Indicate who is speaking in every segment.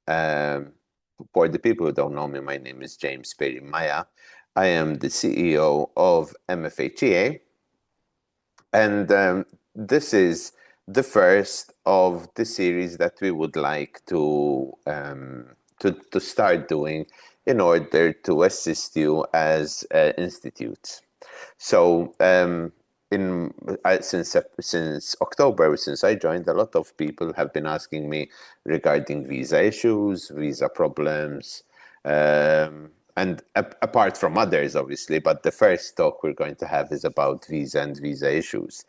Speaker 1: For the people who don't know me, my name is James Perry Maya. I am the CEO of MFHEA, and this is the first of the series that we would like to start doing in order to assist you as institutes. So since October, since I joined, a lot of people have been asking me regarding visa issues, visa problems, and apart from others, obviously. But the first talk we're going to have is about visa and visa issues.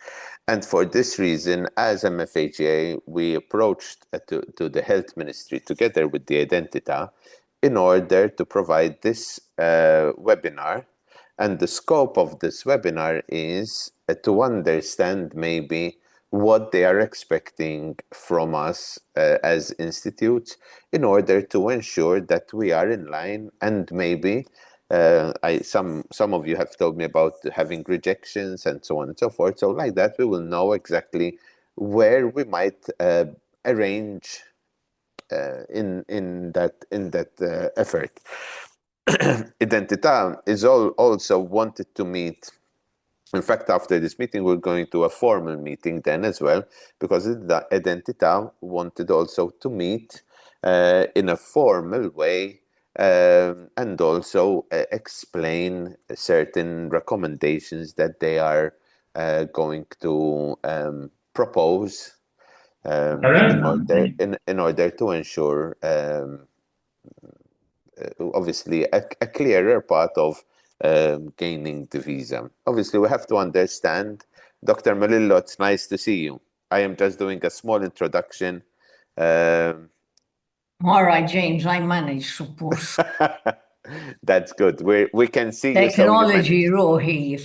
Speaker 1: And for this reason, as MFHA, we approached to the Health Ministry together with the Identita in order to provide this webinar. And the scope of this webinar is to understand maybe what they are expecting from us as institutes in order to ensure that we are in line, and maybe some of you have told me about having rejections and so on and so forth. So like that, we will know exactly where we might arrange in that effort. Identità is also wanted to meet. In fact, after this meeting, we're going to a formal meeting then as well, because the Identità wanted also to meet in a formal way and also explain certain recommendations that they are going to propose in order to ensure obviously a clearer path of gaining the visa. Obviously, we have to understand, Dr. Melillo, it's nice to see you. I am just doing a small introduction.
Speaker 2: All right, James, I managed to push.
Speaker 1: That's good. We can see you, so you
Speaker 2: Technology
Speaker 1: managed.
Speaker 2: روحي.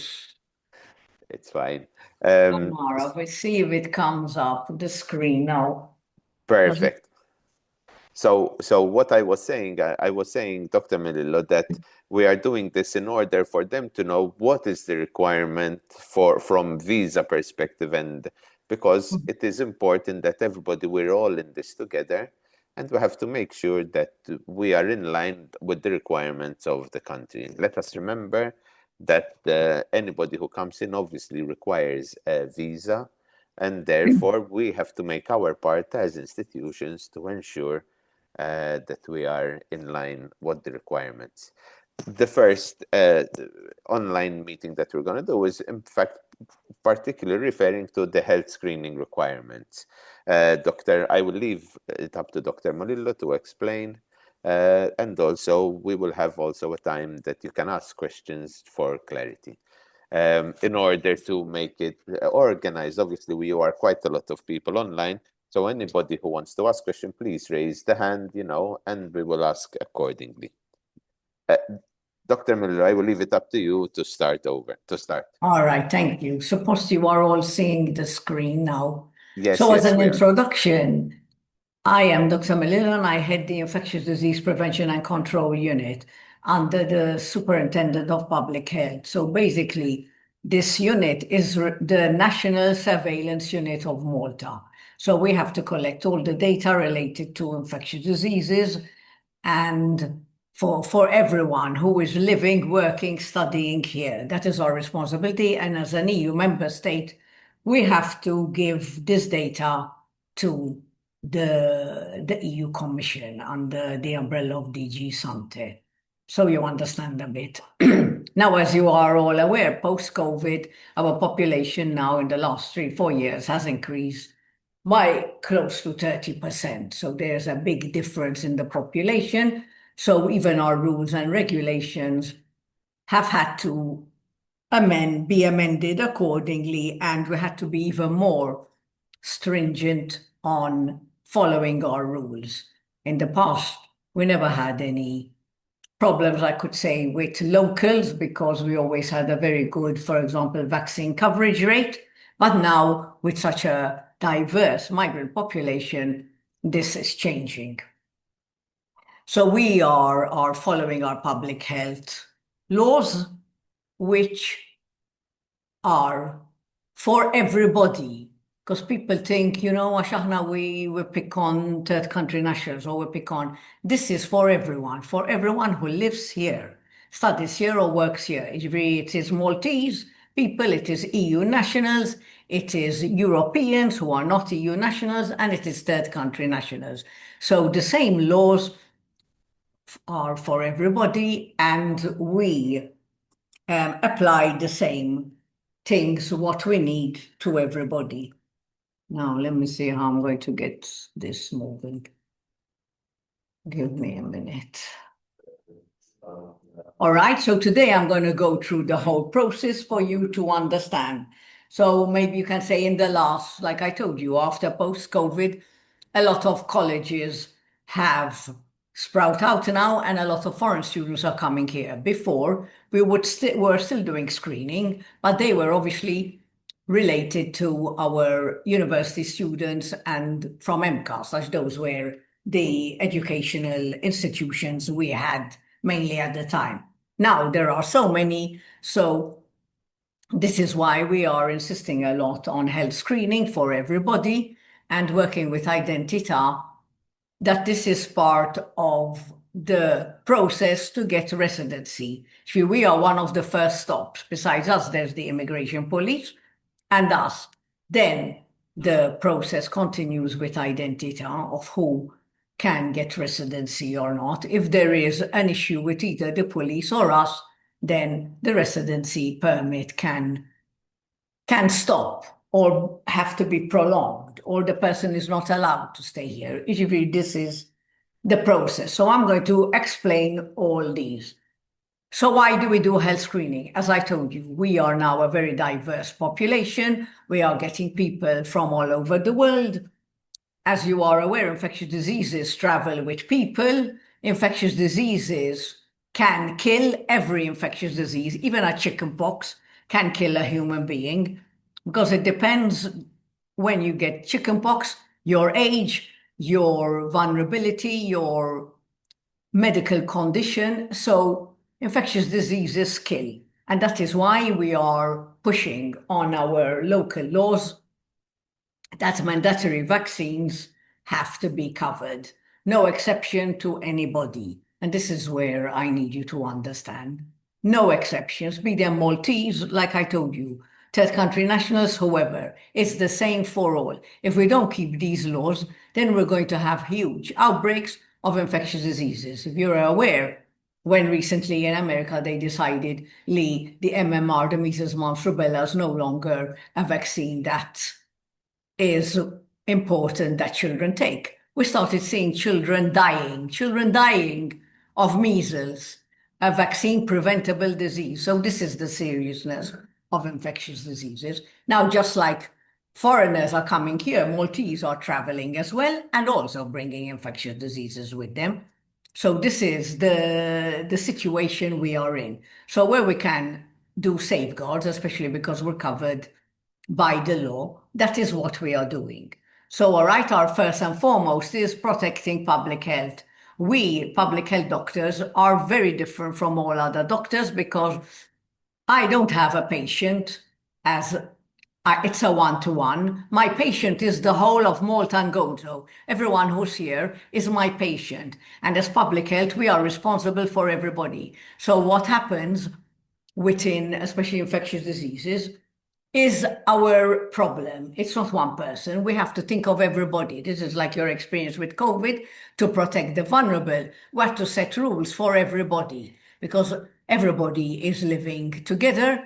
Speaker 1: It's fine.
Speaker 2: Tomorrow, we see if it comes up the screen now.
Speaker 1: Perfect. So what I was saying, Dr. Melillo, that we are doing this in order for them to know what is the requirement from visa perspective, and because it is important that everybody, we're all in this together, and we have to make sure that we are in line with the requirements of the country. Let us remember that anybody who comes in obviously requires a visa, and therefore we have to make our part as institutions to ensure that we are in line with the requirements. The first online meeting that we're going to do is, in fact, particularly referring to the health screening requirements. I will leave it up to Dr. Molillo to explain, and also we will have also a time that you can ask questions for clarity. In order to make it organized, obviously we are quite a lot of people online, so anybody who wants to ask a question, please raise the hand, and we will ask accordingly. Dr. Miller, I will leave it up to you to start.
Speaker 2: All right, thank you. Suppose you are all seeing the screen now.
Speaker 1: Yes,
Speaker 2: So as
Speaker 1: yes,
Speaker 2: an
Speaker 1: we are.
Speaker 2: introduction, I am Dr. Melilla and I head the Infectious Disease Prevention and Control Unit under the Superintendent of Public Health. So basically, this unit is the National Surveillance Unit of Malta. So we have to collect all the data related to infectious diseases and for everyone who is living, working, studying here. That is our responsibility. And as an EU member state, we have to give this data to the EU Commission under the umbrella of DG Sante. So you understand a bit. Now, as you are all aware, post-COVID, our population now in the last 3-4 years has increased by close to 30%. So there's a big difference in the population. So even our rules and regulations have had to be amended accordingly, and we had to be even more stringent on following our rules. In the past, we never had any problems, I could say, with locals because we always had a very good, for example, vaccine coverage rate. But now, with such a diverse migrant population, this is changing. So we are following our public health laws, which are for everybody Because people think, għax aħna we pick on third country nationals or we pick on, this is for everyone who lives here, studies here or works here. It is Maltese people, it is EU nationals, it is Europeans who are not EU nationals, and it is third country nationals. So the same laws are for everybody, and we apply the same things, what we need to everybody. Now, let me see how I'm going to get this moving. Give me a minute. All right, so today I'm going to go through the whole process for you to understand. So maybe you can say in the last, like I told you, after post-COVID, a lot of colleges have sprout out now and a lot of foreign students are coming here. Before, were still doing screening, but they were obviously related to our university students and from MCAS, as those were the educational institutions we had mainly at the time. Now there are so many, so this is why we are insisting a lot on health screening for everybody and working with Identità, that this is part of the process to get residency. We are one of the first stops. Besides us, there's the immigration police and us. Then the process continues with Identità of who can get residency or not. If there is an issue with either the police or us, then the residency permit can stop or have to be prolonged, or the person is not allowed to stay here. Usually this is the process. So I'm going to explain all these. So why do we do health screening? As I told you, we are now a very diverse population. We are getting people from all over the world. As you are aware, infectious diseases travel with people. Infectious diseases can kill. Every infectious disease, even a chickenpox, can kill a human being, because it depends when you get chickenpox, your age, your vulnerability, your medical condition. So infectious diseases kill. And that is why we are pushing on our local laws that mandatory vaccines have to be covered. No exception to anybody. And this is where I need you to understand. No exceptions, be them Maltese, like I told you, third country nationals, whoever. It's the same for all. If we don't keep these laws, then we're going to have huge outbreaks of infectious diseases. If you're aware, when recently in America they decided the MMR, the measles, mumps, rubella, is no longer a vaccine that is important that children take. We started seeing children dying of measles, a vaccine preventable disease. So this is the seriousness of infectious diseases. Now, just like foreigners are coming here, Maltese are traveling as well and also bringing infectious diseases with them. So this is the situation we are in. So where we can do safeguards, especially because we're covered by the law, that is what we are doing. So, all right, our first and foremost is protecting public health. We, public health doctors, are very different from all other doctors because I don't have a patient as it's a one-to-one. My patient is the whole of Malta and Gozo. Everyone who's here is my patient. And as public health, we are responsible for everybody. So what happens within, especially infectious diseases, is our problem. It's not one person. We have to think of everybody. This is like your experience with COVID. To protect the vulnerable, we have to set rules for everybody because everybody is living together.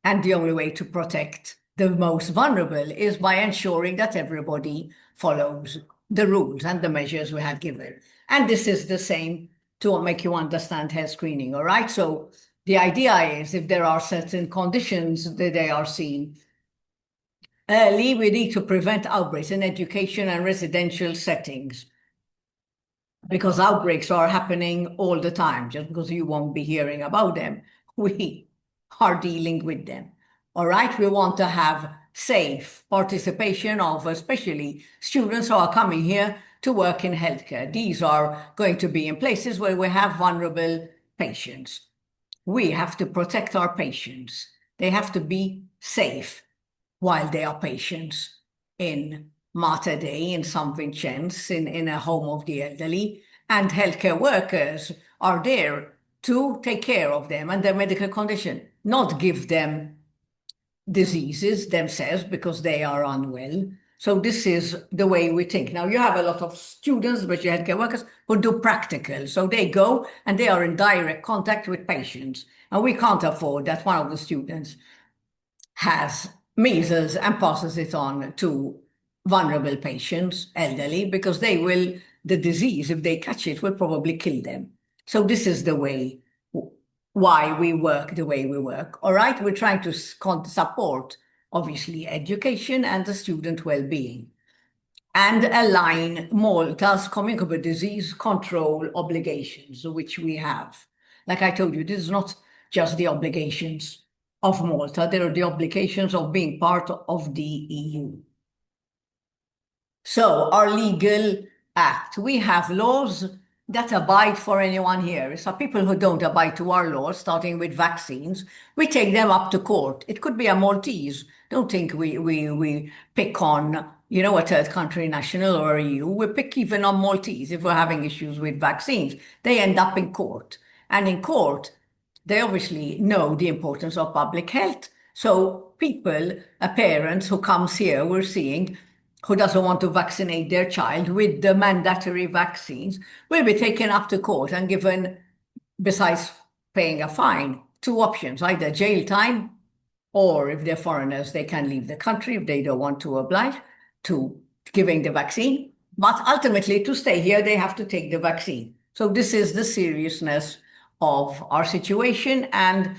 Speaker 2: And the only way to protect the most vulnerable is by ensuring that everybody follows the rules and the measures we have given. And this is the same to make you understand health screening, all right? So the idea is if there are certain conditions that they are seen early, we need to prevent outbreaks in education and residential settings because outbreaks are happening all the time. Just because you won't be hearing about them, we are dealing with them. All right, we want to have safe participation of especially students who are coming here to work in healthcare. These are going to be in places where we have vulnerable patients. We have to protect our patients. They have to be safe while they are patients in Mater Dei in St. Vincennes in a home of the elderly, and healthcare workers are there to take care of them and their medical condition, not give them diseases themselves because they are unwell. So this is the way we think. Now you have a lot of students, but you healthcare workers who do practical. So they go and they are in direct contact with patients. And we can't afford that one of the students has measles and passes it on to vulnerable patients, elderly, because the disease, if they catch it, will probably kill them. So this is the way, why we work the way we work. All right, we're trying to support, obviously, education and the student well-being and align Malta's communicable disease control obligations, which we have. Like I told you, this is not just the obligations of Malta, there are the obligations of being part of the EU. So our legal act, we have laws that abide for anyone here. So people who don't abide to our laws, starting with vaccines, we take them up to court. It could be a Maltese. Don't think we pick on, a third country national or EU. We pick even on Maltese if we're having issues with vaccines. They end up in court. And in court, they obviously know the importance of public health. So people, a parent who comes here, we're seeing, who doesn't want to vaccinate their child with the mandatory vaccines, will be taken up to court and given, besides paying a fine, two options, either jail time, or if they're foreigners, they can leave the country if they don't want to oblige to giving the vaccine. But ultimately, to stay here, they have to take the vaccine. So this is the seriousness of our situation and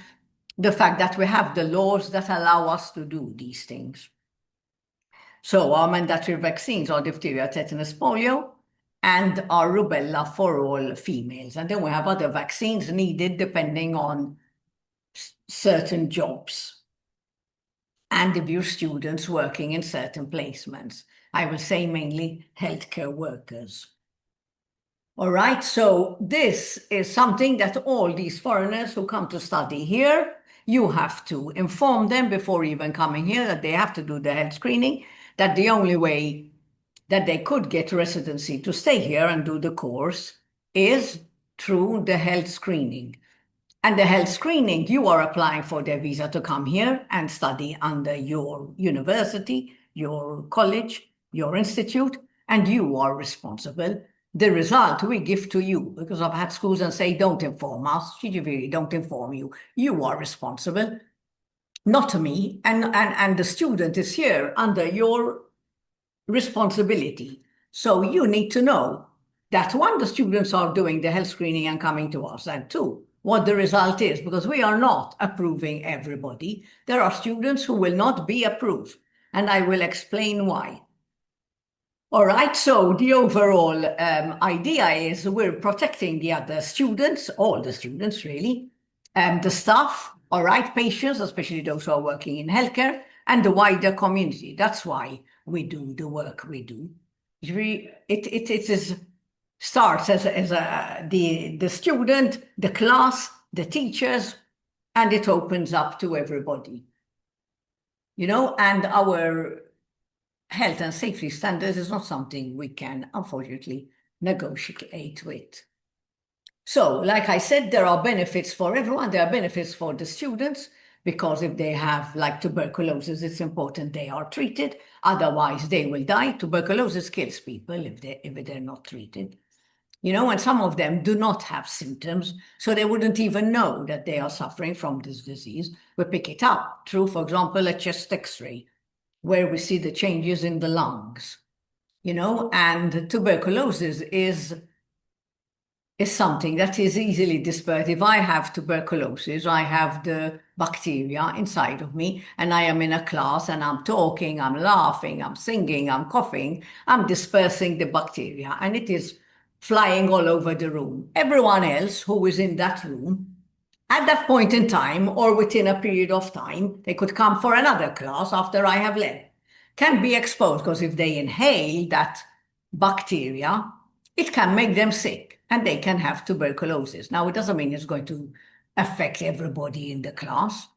Speaker 2: the fact that we have the laws that allow us to do these things. So our mandatory vaccines are diphtheria, tetanus, polio, and our rubella for all females. And then we have other vaccines needed depending on certain jobs and if you're students working in certain placements. I will say mainly healthcare workers. All right, so this is something that all these foreigners who come to study here, you have to inform them before even coming here that they have to do the health screening, that the only way that they could get residency to stay here and do the course is through the health screening. And the health screening, you are applying for their visa to come here and study under your university, your college, your institute, and you are responsible. The result we give to you, because I've had schools and say, don't inform us, CGV, don't inform you. You are responsible, not to me. And the student is here under your responsibility. So you need to know that one, the students are doing the health screening and coming to us, and two, what the result is, because we are not approving everybody. There are students who will not be approved, and I will explain why. All right, so the overall idea is we're protecting the other students, all the students really, the staff, all right, patients, especially those who are working in healthcare, and the wider community. That's why we do the work we do. It starts as the student, the class, the teachers, and it opens up to everybody. And our health and safety standards is not something we can, unfortunately, negotiate with. So, like I said, there are benefits for everyone. There are benefits for the students, because if they have like tuberculosis, it's important they are treated. Otherwise, they will die. Tuberculosis kills people if they're not treated. And some of them do not have symptoms, so they wouldn't even know that they are suffering from this disease. We pick it up through, for example, a chest X-ray, where we see the changes in the lungs, and tuberculosis is something that is easily dispersed. If I have tuberculosis, I have the bacteria inside of me, and I am in a class and I'm talking, I'm laughing, I'm singing, I'm coughing, I'm dispersing the bacteria, and it is flying all over the room. Everyone else who is in that room at that point in time, or within a period of time, they could come for another class after I have left, can be exposed, because if they inhale that bacteria, it can make them sick and they can have tuberculosis. Now, it doesn't mean it's going to affect everybody in the class.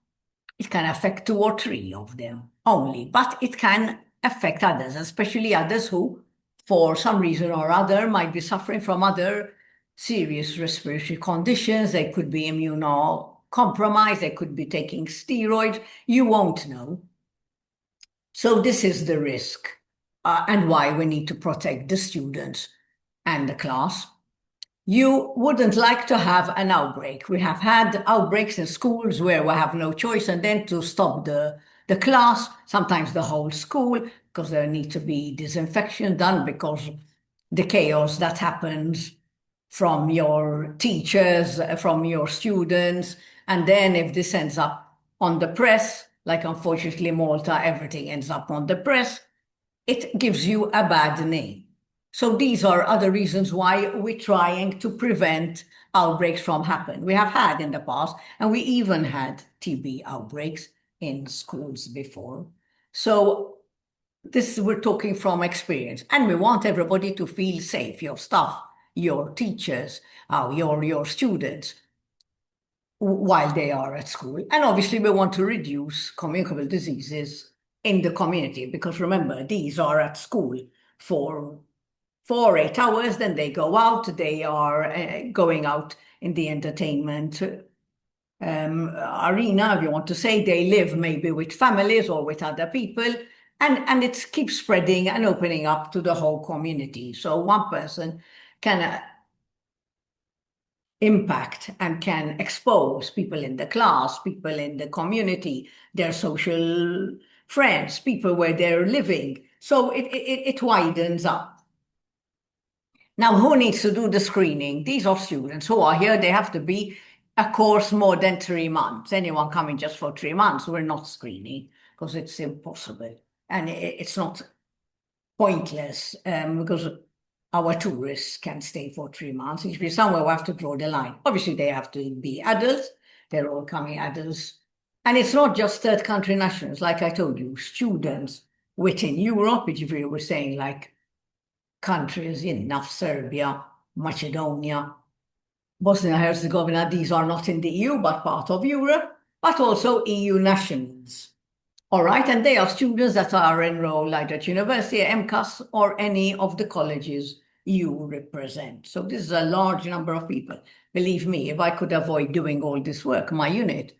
Speaker 2: It can affect 2 or 3 of them only, but it can affect others, especially others who, for some reason or other, might be suffering from other serious respiratory conditions. They could be immunocompromised, they could be taking steroids. You won't know. So this is the risk, and why we need to protect the students and the class. You wouldn't like to have an outbreak. We have had outbreaks in schools where we have no choice, and then to stop the class, sometimes the whole school, because there need to be disinfection done because the chaos that happens from your teachers, from your students. And then if this ends up on the press, like unfortunately Malta, everything ends up on the press, it gives you a bad name. So these are other reasons why we're trying to prevent outbreaks from happening. We have had in the past, and we even had TB outbreaks in schools before. So this we're talking from experience, and we want everybody to feel safe, your staff, your teachers, your students, while they are at school. And obviously we want to reduce communicable diseases in the community, because remember, these are at school for 8 hours, then they go out, they are going out in the entertainment arena, if you want to say. They live maybe with families or with other people, and it keeps spreading and opening up to the whole community. So one person can impact and can expose people in the class, people in the community, their social friends, people where they're living. So it widens up. Now, who needs to do the screening? These are students who are here. They have to be a course more than 3 months. Anyone coming just for 3 months, we're not screening because it's impossible. And it's not pointless because our tourists can stay for 3 months. It should be somewhere we have to draw the line. Obviously, they have to be adults. They're all coming adults. And it's not just third country nationals, like I told you, students within Europe, which we were saying, like countries in Serbia, Macedonia, Bosnia and Herzegovina. These are not in the EU, but part of Europe, but also EU nationals. All right, and they are students that are enrolled either at university, MCAS, or any of the colleges you represent. So this is a large number of people. Believe me, if I could avoid doing all this work, my unit,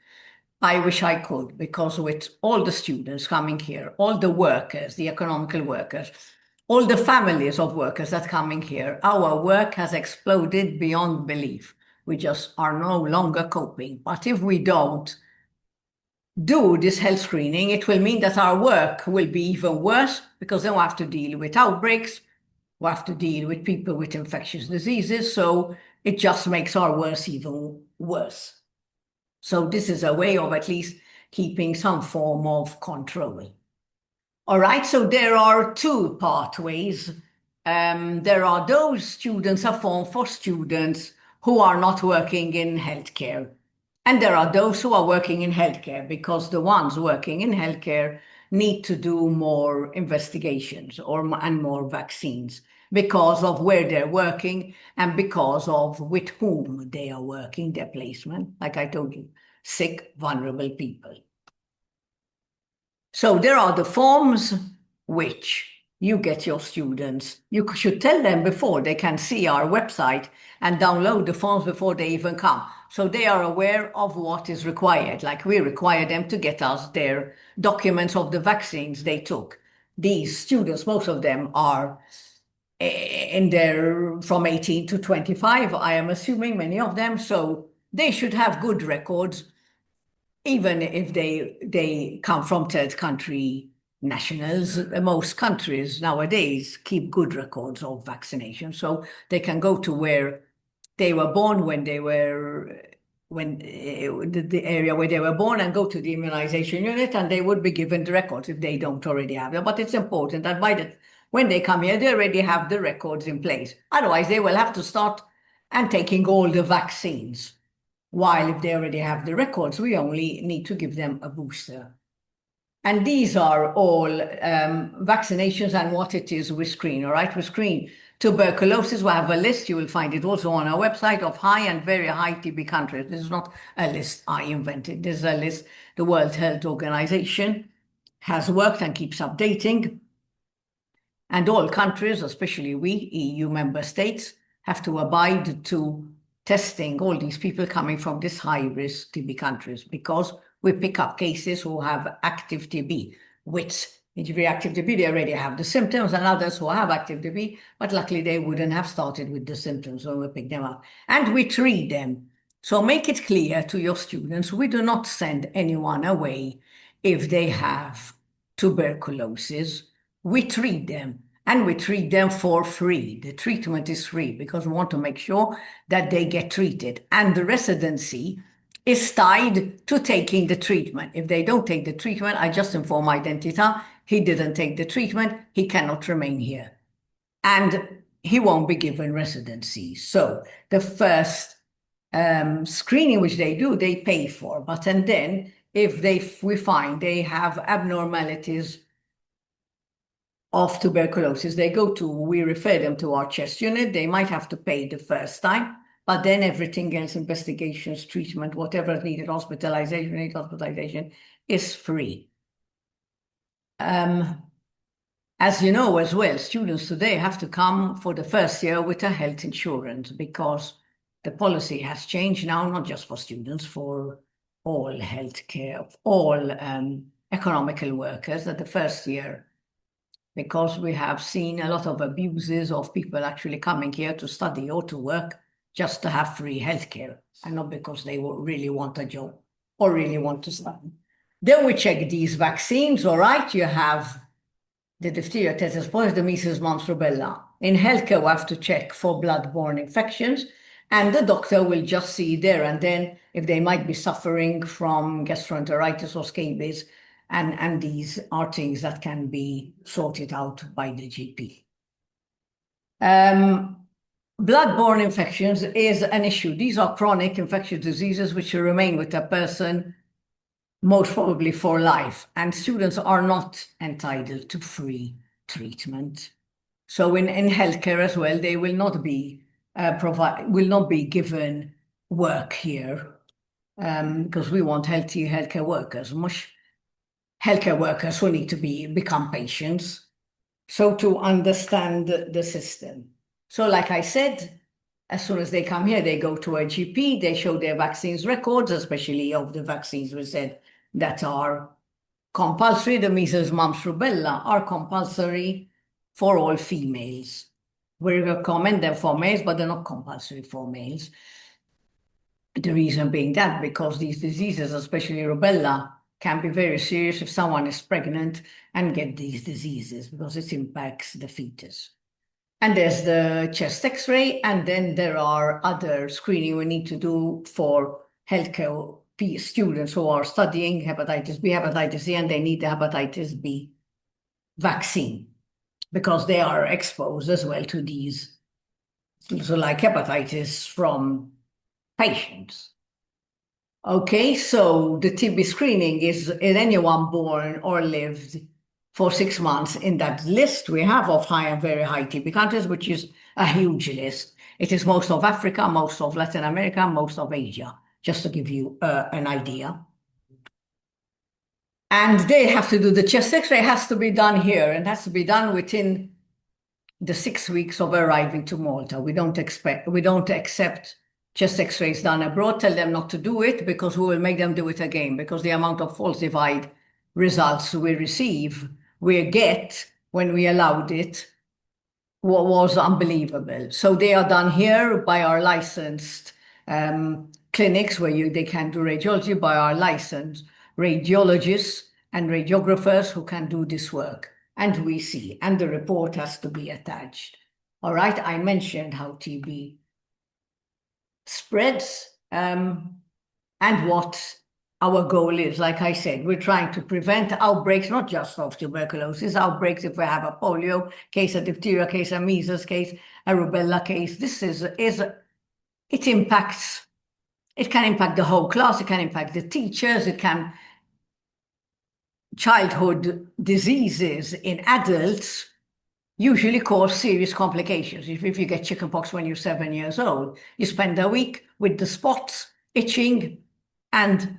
Speaker 2: I wish I could, because with all the students coming here, all the workers, the economical workers, all the families of workers that coming here, our work has exploded beyond belief. We just are no longer coping. But if we don't do this health screening, it will mean that our work will be even worse, because then we have to deal with outbreaks, we have to deal with people with infectious diseases. So it just makes our work even worse. So this is a way of at least keeping some form of control. All right, so there are two pathways. There are those students, a form for students who are not working in healthcare. And there are those who are working in healthcare, because the ones working in healthcare need to do more investigations and more vaccines because of where they're working and because of with whom they are working, their placement. Like I told you, sick, vulnerable people. So there are the forms which you get your students. You should tell them before they can see our website and download the forms before they even come. So they are aware of what is required. Like we require them to get us their documents of the vaccines they took. These students, most of them are in their from 18 to 25, I am assuming many of them. So they should have good records, even if they come from third country nationals. Most countries nowadays keep good records of vaccination, so they can go to where they were born, the area where they were born, and go to the immunization unit, and they would be given the records if they don't already have them. But it's important that when they come here, they already have the records in place. Otherwise, they will have to start and taking all the vaccines. While if they already have the records, we only need to give them a booster. And these are all vaccinations and what it is we screen, all right? We screen tuberculosis. We have a list, you will find it also on our website, of high and very high TB countries. This is not a list I invented. This is a list the World Health Organization has worked and keeps updating. And all countries, especially we, EU member states, have to abide to testing all these people coming from these high-risk TB countries, because we pick up cases who have active TB, which if reactive TB, they already have the symptoms, and others who have active TB, but luckily they wouldn't have started with the symptoms when we pick them up. And we treat them. So make it clear to your students, we do not send anyone away if they have tuberculosis. We treat them, and we treat them for free. The treatment is free because we want to make sure that they get treated. And the residency is tied to taking the treatment. If they don't take the treatment, I just inform Identità, he didn't take the treatment, he cannot remain here. And he won't be given residency. So the first screening which they do, they pay for. But and then if we find they have abnormalities of tuberculosis, we refer them to our chest unit. They might have to pay the first time, but then everything else, investigations, treatment, whatever is needed, hospitalization is free. As you know as well, students today have to come for the first year with a health insurance because the policy has changed now, not just for students, for all healthcare, all economical workers at the first year, because we have seen a lot of abuses of people actually coming here to study or to work just to have free healthcare, and not because they really want a job or really want to study. Then we check these vaccines, all right? You have the diphtheria, tetanus, pox, the measles, mumps, rubella. In healthcare, we have to check for blood-borne infections, and the doctor will just see there and then if they might be suffering from gastroenteritis or scabies, and these are things that can be sorted out by the GP. Blood-borne infections is an issue. These are chronic infectious diseases which will remain with a person most probably for life, and students are not entitled to free treatment. So in healthcare as well, they will not be given work here because we want healthy healthcare workers, much healthcare workers who need to become patients. So to understand the system. So like I said, as soon as they come here, they go to a GP, they show their vaccines records, especially of the vaccines we said that are compulsory. The measles, mumps, rubella are compulsory for all females. We recommend them for males, but they're not compulsory for males. The reason being that because these diseases, especially rubella, can be very serious if someone is pregnant and get these diseases because it impacts the fetus. And there's the chest X-ray, and then there are other screening we need to do for healthcare students who are studying hepatitis B, hepatitis C, and they need the hepatitis B vaccine because they are exposed as well to these, so like hepatitis from patients. Okay, so the TB screening is anyone born or lived for 6 months in that list we have of high and very high TB countries, which is a huge list. It is most of Africa, most of Latin America, most of Asia, just to give you an idea. And they have to do the chest X-ray, has to be done here, and has to be done within the 6 weeks of arriving to Malta. We don't accept chest X-rays done abroad. Tell them not to do it because we will make them do it again, because the amount of falsified results we get when we allowed it was unbelievable. So they are done here by our licensed clinics where they can do radiology, by our licensed radiologists and radiographers who can do this work. And we see, and the report has to be attached. All right, I mentioned how TB spreads and what our goal is. Like I said, we're trying to prevent outbreaks, not just of tuberculosis, outbreaks if we have a polio case, a diphtheria case, a measles case, a rubella case. This it can impact the whole class, it can impact the teachers, childhood diseases in adults usually cause serious complications. If you get chickenpox when you're 7 years old, you spend a week with the spots, itching, and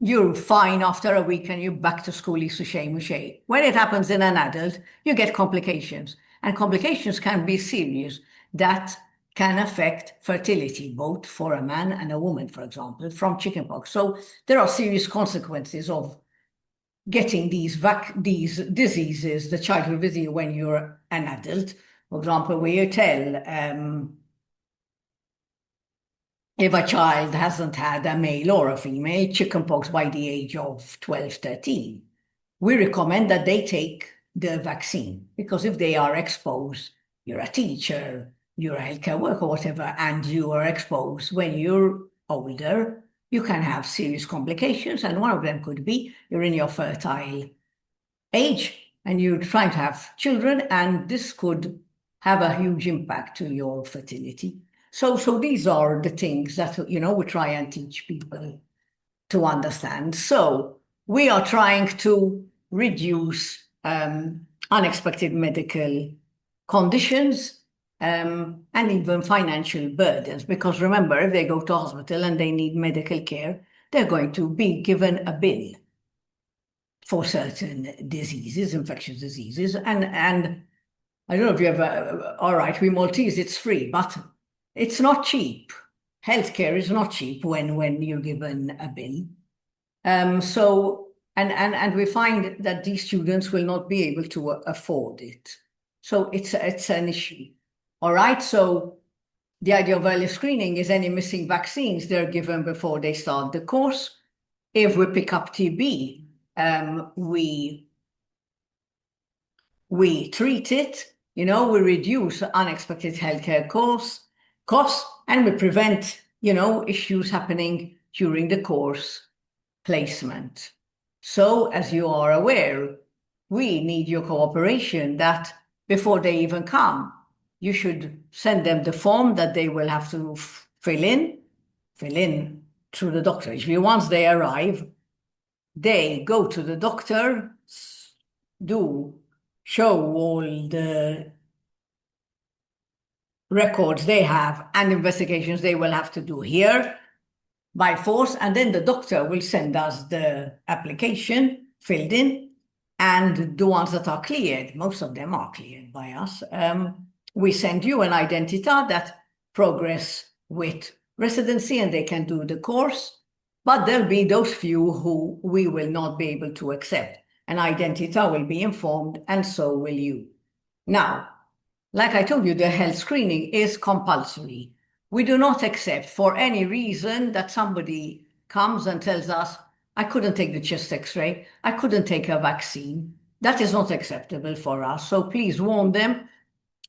Speaker 2: you're fine after a week and you're back to school, mushy. When it happens in an adult, you get complications. And complications can be serious. That can affect fertility, both for a man and a woman, for example, from chickenpox. So there are serious consequences of getting these diseases, the childhood disease, when you're an adult. For example, where you tell if a child hasn't had a male or a female chickenpox by the age of 12, 13, we recommend that they take the vaccine, because if they are exposed, you're a teacher, you're a healthcare worker, whatever, and you are exposed when you're older, you can have serious complications. And one of them could be you're in your fertile age and you're trying to have children, and this could have a huge impact to your fertility. So these are the things that, we try and teach people to understand. So we are trying to reduce unexpected medical conditions and even financial burdens. Because remember, if they go to hospital and they need medical care, they're going to be given a bill for certain diseases, infectious diseases. And I don't know if you ever, all right, we Maltese, it's free, but it's not cheap. Healthcare is not cheap when you're given a bill. And we find that these students will not be able to afford it. So it's an issue. All right. So the idea of early screening is any missing vaccines they're given before they start the course. If we pick up TB, we treat it, we reduce unexpected healthcare costs, and we prevent, issues happening during the course placement. So, as you are aware, we need your cooperation that before they even come, you should send them the form that they will have to fill in through the doctor. Once they arrive, they go to the doctor, show all the records they have and investigations they will have to do here by force, and then the doctor will send us the application filled in, and the ones that are cleared, most of them are cleared by us, we send you an identita that progress with residency and they can do the course, but there'll be those few who we will not be able to accept. An identita will be informed, and so will you. Now, like I told you, the health screening is compulsory. We do not accept for any reason that somebody comes and tells us, I couldn't take the chest x-ray, I couldn't take a vaccine. That is not acceptable for us. So please warn them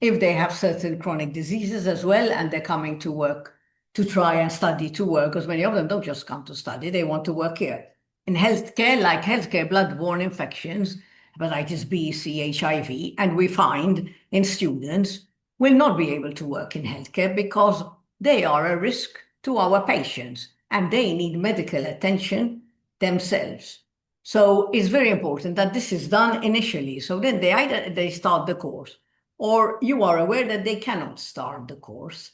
Speaker 2: if they have certain chronic diseases as well and they're coming to work to try and study to work, because many of them don't just come to study, they want to work here. In healthcare, like healthcare, blood-borne infections, hepatitis B, C, HIV, and we find in students will not be able to work in healthcare because they are a risk to our patients and they need medical attention themselves. So it's very important that this is done initially. So then they start the course, or you are aware that they cannot start the course.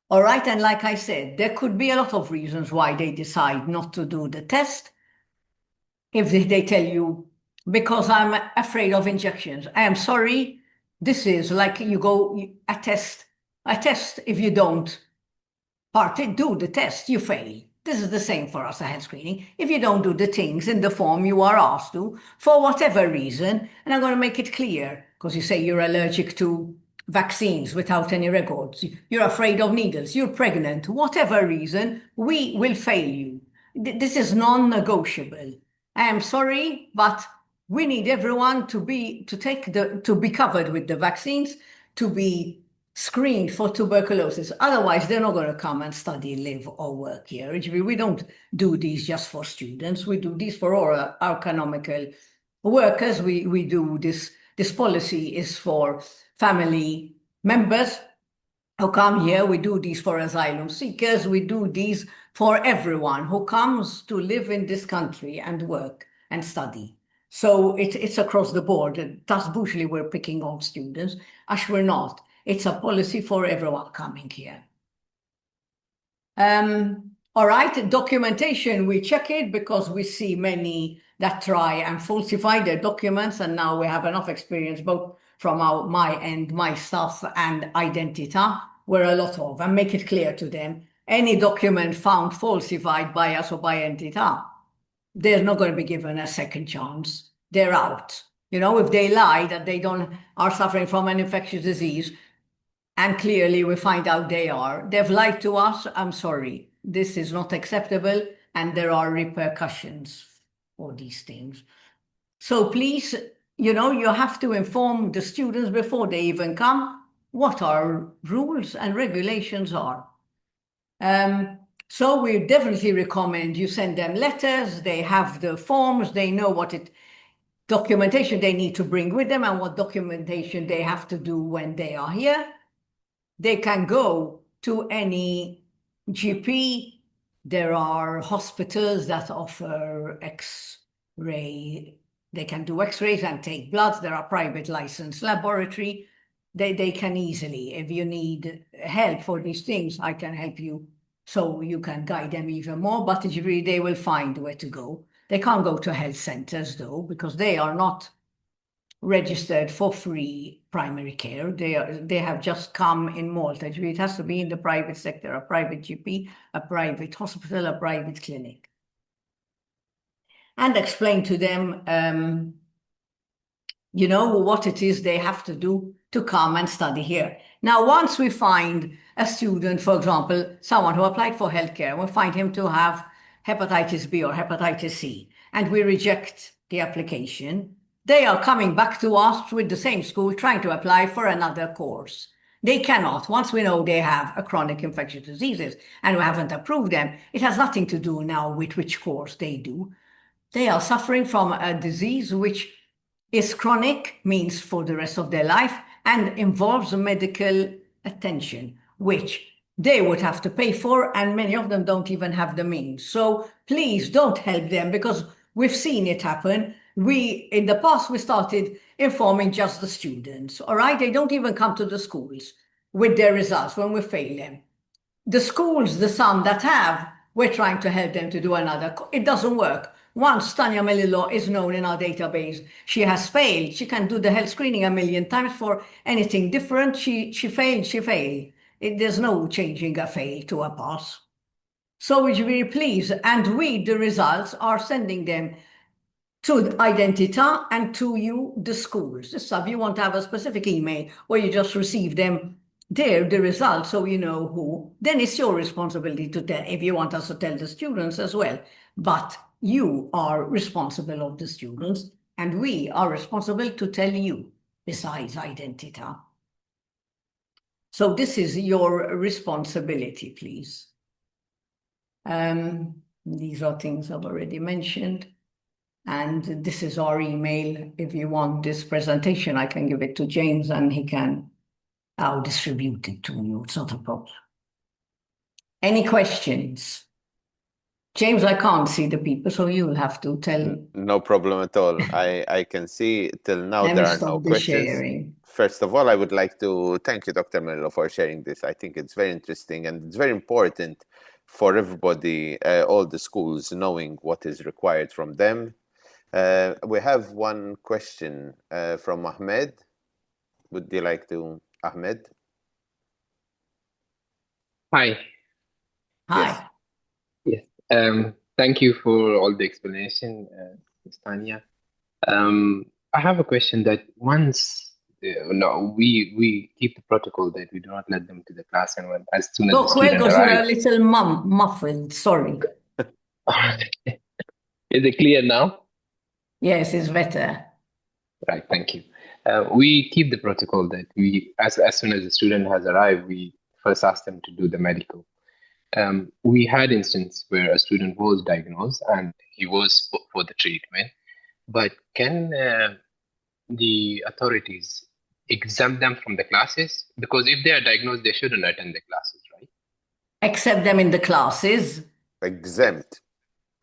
Speaker 2: All right, and like I said, there could be a lot of reasons why they decide not to do the test. If they tell you, because I'm afraid of injections, I am sorry, this is like a test, if you don't do the test, you fail. This is the same for us, a health screening. If you don't do the things in the form you are asked to, for whatever reason, and I'm going to make it clear, because you say you're allergic to vaccines without any records, you're afraid of needles, you're pregnant, whatever reason, we will fail you. This is non-negotiable. I am sorry, but we need everyone to be covered with the vaccines, to be screened for tuberculosis. Otherwise, they're not going to come and study, live, or work here. We don't do these just for students. We do these for all our economical workers. We do this. This policy is for family members who come here. We do these for asylum seekers. We do these for everyone who comes to live in this country and work and study. So it's across the board. Thus, usually we're picking on students. As we're not. It's a policy for everyone coming here. All right, documentation, we check it because we see many that try and falsify their documents, and now we have enough experience both from my end, my staff, and Identità, where a lot of, and make it clear to them, any document found falsified by us or by Entità, they're not going to be given a second chance. They're out. If they lie that they don't are suffering from an infectious disease, and clearly we find out they've lied to us. I'm sorry. This is not acceptable, and there are repercussions for these things. So please, you have to inform the students before they even come what our rules and regulations are. So we definitely recommend you send them letters. They have the forms. They know what documentation they need to bring with them and what documentation they have to do when they are here. They can go to any GP. There are hospitals that offer X-ray. They can do X-rays and take bloods. There are private licensed laboratory. They can easily, if you need help for these things, I can help you so you can guide them even more, but they will find where to go. They can't go to health centers though, because they are not registered for free primary care. They have just come in Malta. It has to be in the private sector, a private GP, a private hospital, a private clinic. And explain to them, what it is they have to do to come and study here. Now, once we find a student, for example, someone who applied for healthcare, we find him to have hepatitis B or hepatitis C, and we reject the application, they are coming back to us with the same school trying to apply for another course. They cannot. Once we know they have a chronic infectious diseases and we haven't approved them, it has nothing to do now with which course they do. They are suffering from a disease which is chronic, means for the rest of their life, and involves medical attention, which they would have to pay for, and many of them don't even have the means. So please don't help them, because we've seen it happen. In the past, we started informing just the students, all right? They don't even come to the schools with their results when we fail them. The schools, the some that have, we're trying to help them to do another. It doesn't work. Once Tanya Melillo is known in our database, she has failed. She can do the health screening a million times for anything different. She failed, she failed. There's no changing a fail to a pass. So we're very pleased. And we, the results, are sending them to Identità and to you, the schools. So if you want to have a specific email where you just receive them there, the results, so you know who, then it's your responsibility to tell, if you want us to tell the students as well. But you are responsible of the students, and we are responsible to tell you, besides Identità. So this is your responsibility, please. These are things I've already mentioned. And this is our email. If you want this presentation, I can give it to James and he can distribute it to you. It's not a problem. Any questions? James, I can't see the people, so you'll have to tell.
Speaker 1: No problem at all. I can see till now
Speaker 2: Let
Speaker 1: there
Speaker 2: me
Speaker 1: are no
Speaker 2: stop the
Speaker 1: questions.
Speaker 2: sharing.
Speaker 1: First of all, I would like to thank you, Dr. Mello, for sharing this. I think it's very interesting and it's very important for everybody, all the schools, knowing what is required from them. We have one question from Ahmed. Would you like to, Ahmed?
Speaker 3: Hi.
Speaker 2: Hi.
Speaker 3: Yes. Thank you for all the explanation, Ms. Tanya. I have a question that once no, we keep the protocol that we do not let them to the class, and as soon as the student
Speaker 2: Because you're a
Speaker 3: arrives.
Speaker 2: little muffled, sorry.
Speaker 3: Is it clear now?
Speaker 2: Yes, it's better.
Speaker 3: Right, thank you. We keep the protocol that as soon as the student has arrived, we first ask them to do the medical. We had instance where a student was diagnosed and he was put for the treatment, but can the authorities exempt them from the classes? Because if they are diagnosed, they shouldn't attend the classes, right?
Speaker 2: Accept them in the classes.
Speaker 1: Exempt.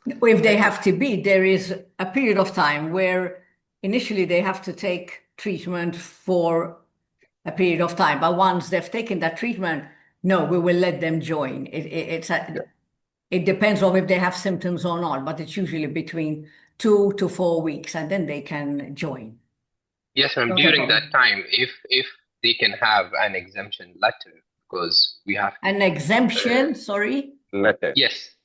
Speaker 2: If they have to be, there is a period of time where initially they have to take treatment for a period of time, but once they've taken that treatment, no, we will let them join. It depends on if they have symptoms or not, but it's usually between 2 to 4 weeks, and then they can join.
Speaker 3: Yes, ma'am.
Speaker 2: Not a
Speaker 3: During that
Speaker 2: problem.
Speaker 3: time, if they can have an exemption letter, because we have to.
Speaker 2: An exemption, sorry?
Speaker 1: Letter.
Speaker 3: Yes,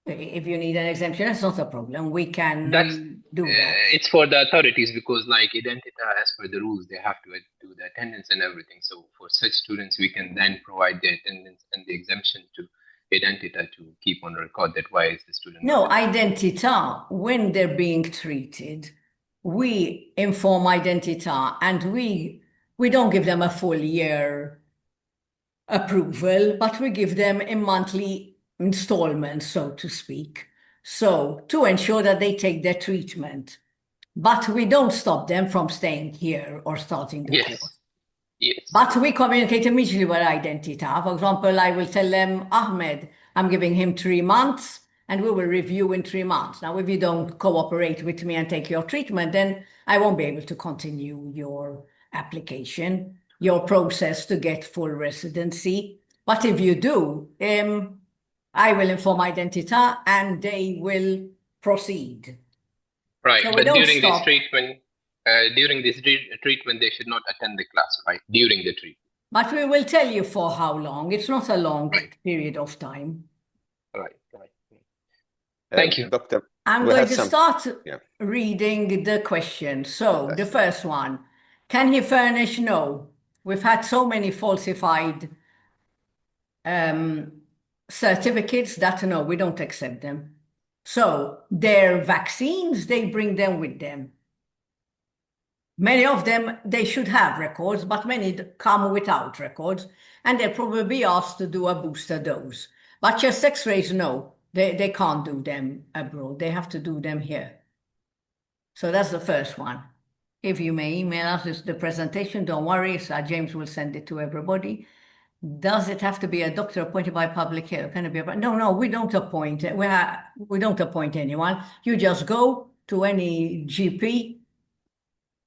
Speaker 2: If you need an exemption, that's not a problem. We
Speaker 3: that's
Speaker 2: can do that.
Speaker 3: it's for the authorities, because like Identita, as per the rules, they have to do the attendance and everything. So for such students, we can then provide the attendance and the exemption to Identita to keep on record that why is the student not
Speaker 2: No,
Speaker 3: attending.
Speaker 2: Identità, when they're being treated, we inform Identità and we don't give them a full year approval, but we give them in monthly installments, so to speak. So to ensure that they take their treatment. But we don't stop them from staying here or starting the
Speaker 3: Yes,
Speaker 2: course.
Speaker 3: yes,
Speaker 2: But we communicate immediately with Identità. For example, I will tell them, Ahmed, I'm giving him 3 months and we will review in 3 months. Now, if you don't cooperate with me and take your treatment, then I won't be able to continue your application, your process to get full residency. But if you do, I will inform Identità and they will proceed.
Speaker 3: right.
Speaker 2: So we
Speaker 3: But
Speaker 2: don't stop.
Speaker 3: during this treatment, they should not attend the class, right? During the treatment.
Speaker 2: But we will tell you for how long. It's not a long
Speaker 3: Right,
Speaker 2: period of time.
Speaker 3: right, right. Thank you.
Speaker 1: Doctor,
Speaker 2: I'm
Speaker 1: we
Speaker 2: going
Speaker 1: have
Speaker 2: to
Speaker 1: some.
Speaker 2: start
Speaker 1: Yeah,
Speaker 2: reading the question. So the
Speaker 1: fantastic.
Speaker 2: first one, can he furnish? No. We've had so many falsified certificates that no, we don't accept them. So their vaccines, they bring them with them. Many of them, they should have records, but many come without records, and they'll probably be asked to do a booster dose. But chest x-rays, no, they can't do them abroad. They have to do them here. So that's the first one. If you may email us the presentation, don't worry, Sir James will send it to everybody. Does it have to be a doctor appointed by public health? Can it be? No, we don't appoint. We don't appoint anyone. You just go to any GP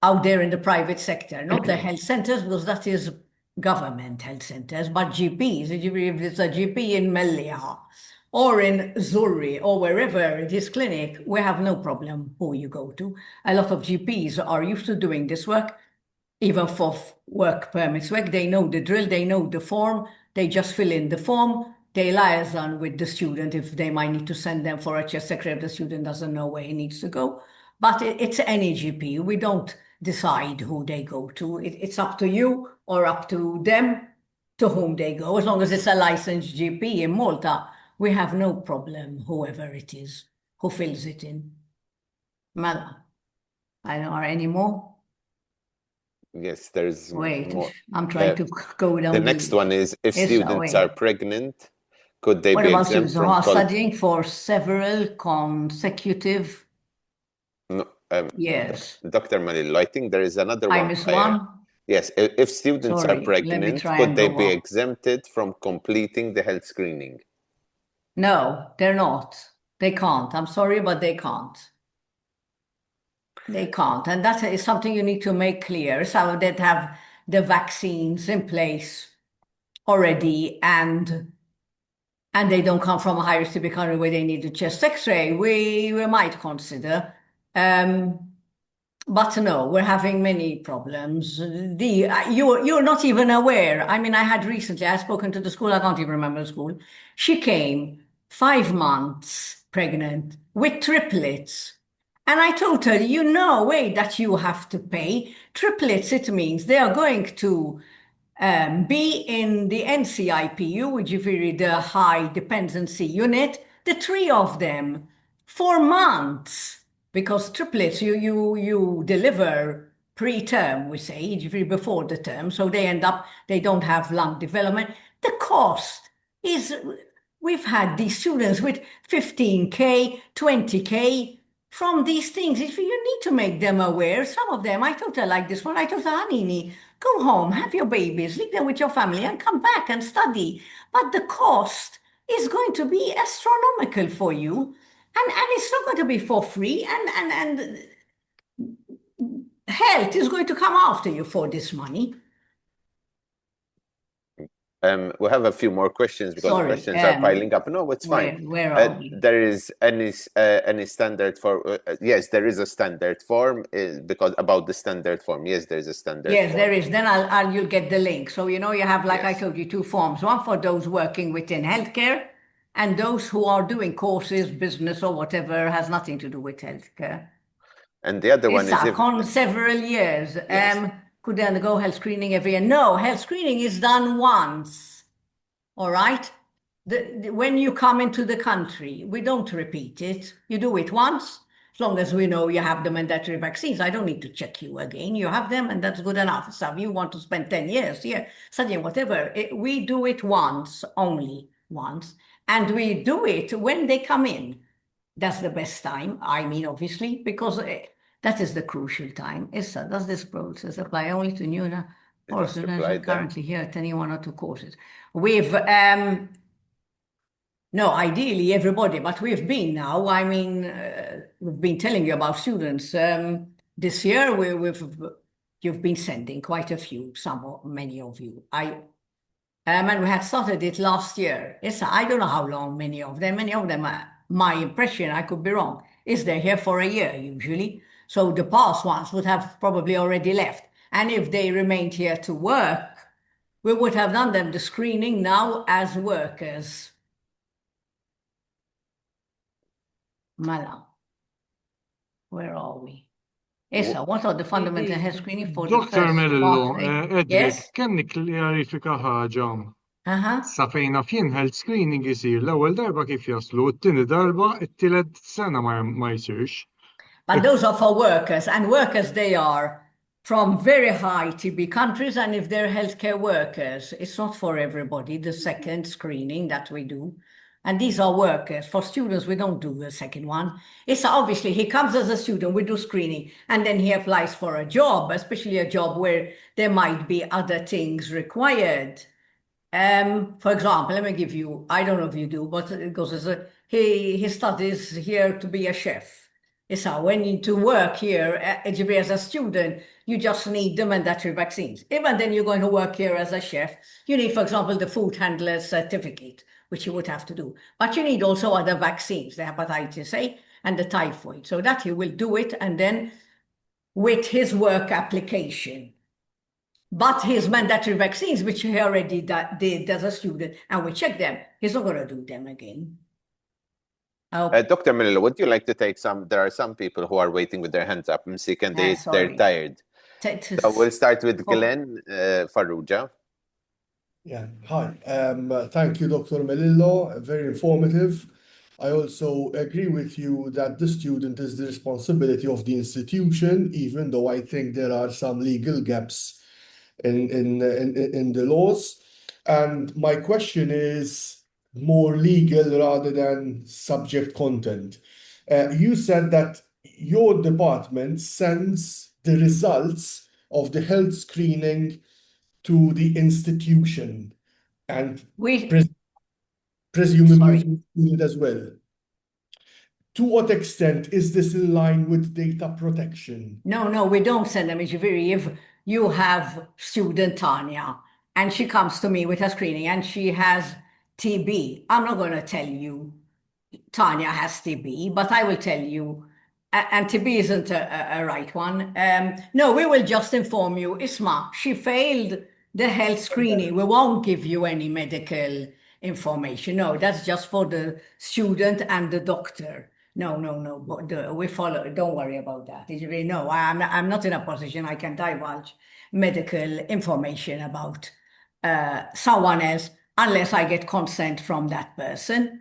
Speaker 2: out there in the private sector, not the health centers, because that is government health centers, but GPs. If it's a GP in Melia or in Zuri or wherever it is clinic, we have no problem who you go to. A lot of GPs are used to doing this work, even for work permits work. They know the drill, they know the form, they just fill in the form, they liaison with the student if they might need to send them for a chest secretary if the student doesn't know where he needs to go. But it's any GP. We don't decide who they go to. It's up to you or up to them to whom they go. As long as it's a licensed GP in Malta, we have no problem, whoever it is, who fills it in. Well, I don't know, are any more?
Speaker 1: Yes, there's
Speaker 2: Wait,
Speaker 1: more.
Speaker 2: I'm trying to go down
Speaker 1: The next one is if students are
Speaker 2: wait.
Speaker 1: pregnant, could they
Speaker 2: What
Speaker 1: be
Speaker 2: about
Speaker 1: exempt
Speaker 2: students who
Speaker 1: from
Speaker 2: are studying for several consecutive
Speaker 1: No,
Speaker 2: years?
Speaker 1: Dr. Malillo, I think there is another
Speaker 2: I
Speaker 1: one.
Speaker 2: miss one.
Speaker 1: Yes, if students are
Speaker 2: Sorry, let me
Speaker 1: pregnant,
Speaker 2: try
Speaker 1: could
Speaker 2: and
Speaker 1: they
Speaker 2: go
Speaker 1: be
Speaker 2: up.
Speaker 1: exempted from completing the health screening?
Speaker 2: No, they're not. They can't. I'm sorry, but they can't. They can't. And that is something you need to make clear. Some that have the vaccines in place already and they don't come from a high risk country where they need a chest x-ray, we might consider. But no, we're having many problems. You're not even aware. I mean, I had recently, I've spoken to the school, I can't even remember the school. She came 5 months pregnant with triplets. And I told her, wait, that you have to pay. Triplets, it means they are going to be in the NCIPU, which is really the high dependency unit, the three of them, for months, because triplets you deliver pre-term, we say, usually before the term, so they don't have lung development. The cost is, we've had these students with 15K, 20K from these things. If you need to make them aware, some of them, I told her like this one, I told her, Hanini, go home, have your babies, leave them with your family, and come back and study. But the cost is going to be astronomical for you, and it's not going to be for free, and health is going to come after you for this money.
Speaker 1: We have a few more questions because the
Speaker 2: Sorry,
Speaker 1: questions are piling up. No, it's fine.
Speaker 2: where are we?
Speaker 1: There is any standard for yes, there is a standard form because about the standard form. Yes, there is a standard
Speaker 2: Yes,
Speaker 1: form.
Speaker 2: there is. Then you'll get the link. So, you have, like I
Speaker 1: Yes.
Speaker 2: told you, two forms. One for those working within healthcare and those who are doing courses, business or whatever has nothing to do with healthcare.
Speaker 1: And the other one is if
Speaker 2: on several years.
Speaker 1: Yes.
Speaker 2: Could they undergo health screening every year? No, health screening is done once. All right? When you come into the country, we don't repeat it. You do it once. As long as we know you have the mandatory vaccines, I don't need to check you again. You have them, and that's good enough. So if you want to spend 10 years here studying whatever, we do it once, only once. And we do it when they come in. That's the best time. I mean, obviously, because that is the crucial time. Issa, does this process apply only to new or
Speaker 1: just
Speaker 2: students
Speaker 1: replied that.
Speaker 2: currently here attending one or two courses? No, ideally everybody, but we've been now. I mean, we've been telling you about students. This year, you've been sending quite a few, many of you. And we had started it last year. I don't know how long many of them, my impression, I could be wrong, is they're here for a year usually. So the past ones would have probably already left. And if they remained here to work, we would have done them the screening now as workers. Mala, where are we? Issa, what are the fundamental health screening for the
Speaker 4: Dr.
Speaker 2: first
Speaker 4: Melillo,
Speaker 2: pathway?
Speaker 4: Edric,
Speaker 2: Yes?
Speaker 4: kemm nikklarifika ħaġa.
Speaker 2: Uh-huh.
Speaker 4: Sa fejna fien health screening isir l-ewwel darba kif jaslu, t-tieni darba t-tielet sena ma jsirx.
Speaker 2: But those are for workers, and workers they are from very high TB countries, and if they're healthcare workers, it's not for everybody, the second screening that we do. And these are workers. For students, we don't do the second one. It's obviously, he comes as a student, we do screening, and then he applies for a job, especially a job where there might be other things required. For example, let me give you, I don't know if you do, but it goes as he studies here to be a chef. So when you to work here as a student, you just need the mandatory vaccines. Even then you're going to work here as a chef, you need, for example, the food handler certificate, which you would have to do. But you need also other vaccines, the hepatitis A and the typhoid. So that he will do it, and then with his work application. But his mandatory vaccines, which he already did as a student, and we check them, he's not going to do them again.
Speaker 1: Dr. Melillo, would you like to take some? There are some people who are waiting with their hands up. I'm sick and they're tired. So we'll start with Glenn Farrugia.
Speaker 5: Yeah, hi. Thank you, Dr. Melillo. Very informative. I also agree with you that the student is the responsibility of the institution, even though I think there are some legal gaps in the laws. And my question is more legal rather than subject content. You said that your department sends the results of the health screening to the institution and presumably to the student as well. To what extent is this in line with data protection?
Speaker 2: No, we don't send them. If you have student Tanya and she comes to me with her screening and she has TB, I'm not going to tell you Tanya has TB, but I will tell you, and TB isn't a right one. No, we will just inform you, Isma, she failed the health screening. We won't give you any medical information. No, that's just for the student and the doctor. No, we follow. Don't worry about that. No, I'm not in a position I can divulge medical information about someone else unless I get consent from that person.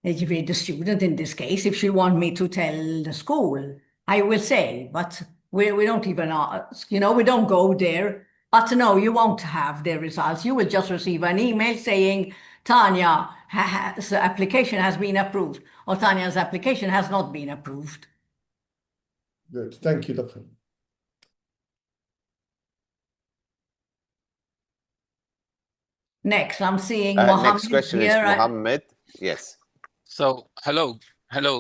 Speaker 2: The student in this case, if she want me to tell the school, I will say, but we don't even ask, we don't go there. But no, you won't have the results. You will just receive an email saying, Tanya's application has been approved, or Tanya's application has not been approved.
Speaker 5: Good. Thank you, Doctor.
Speaker 2: Next, I'm seeing Mohammed.
Speaker 1: Next question is Mohammed. Yes.
Speaker 6: So, hello,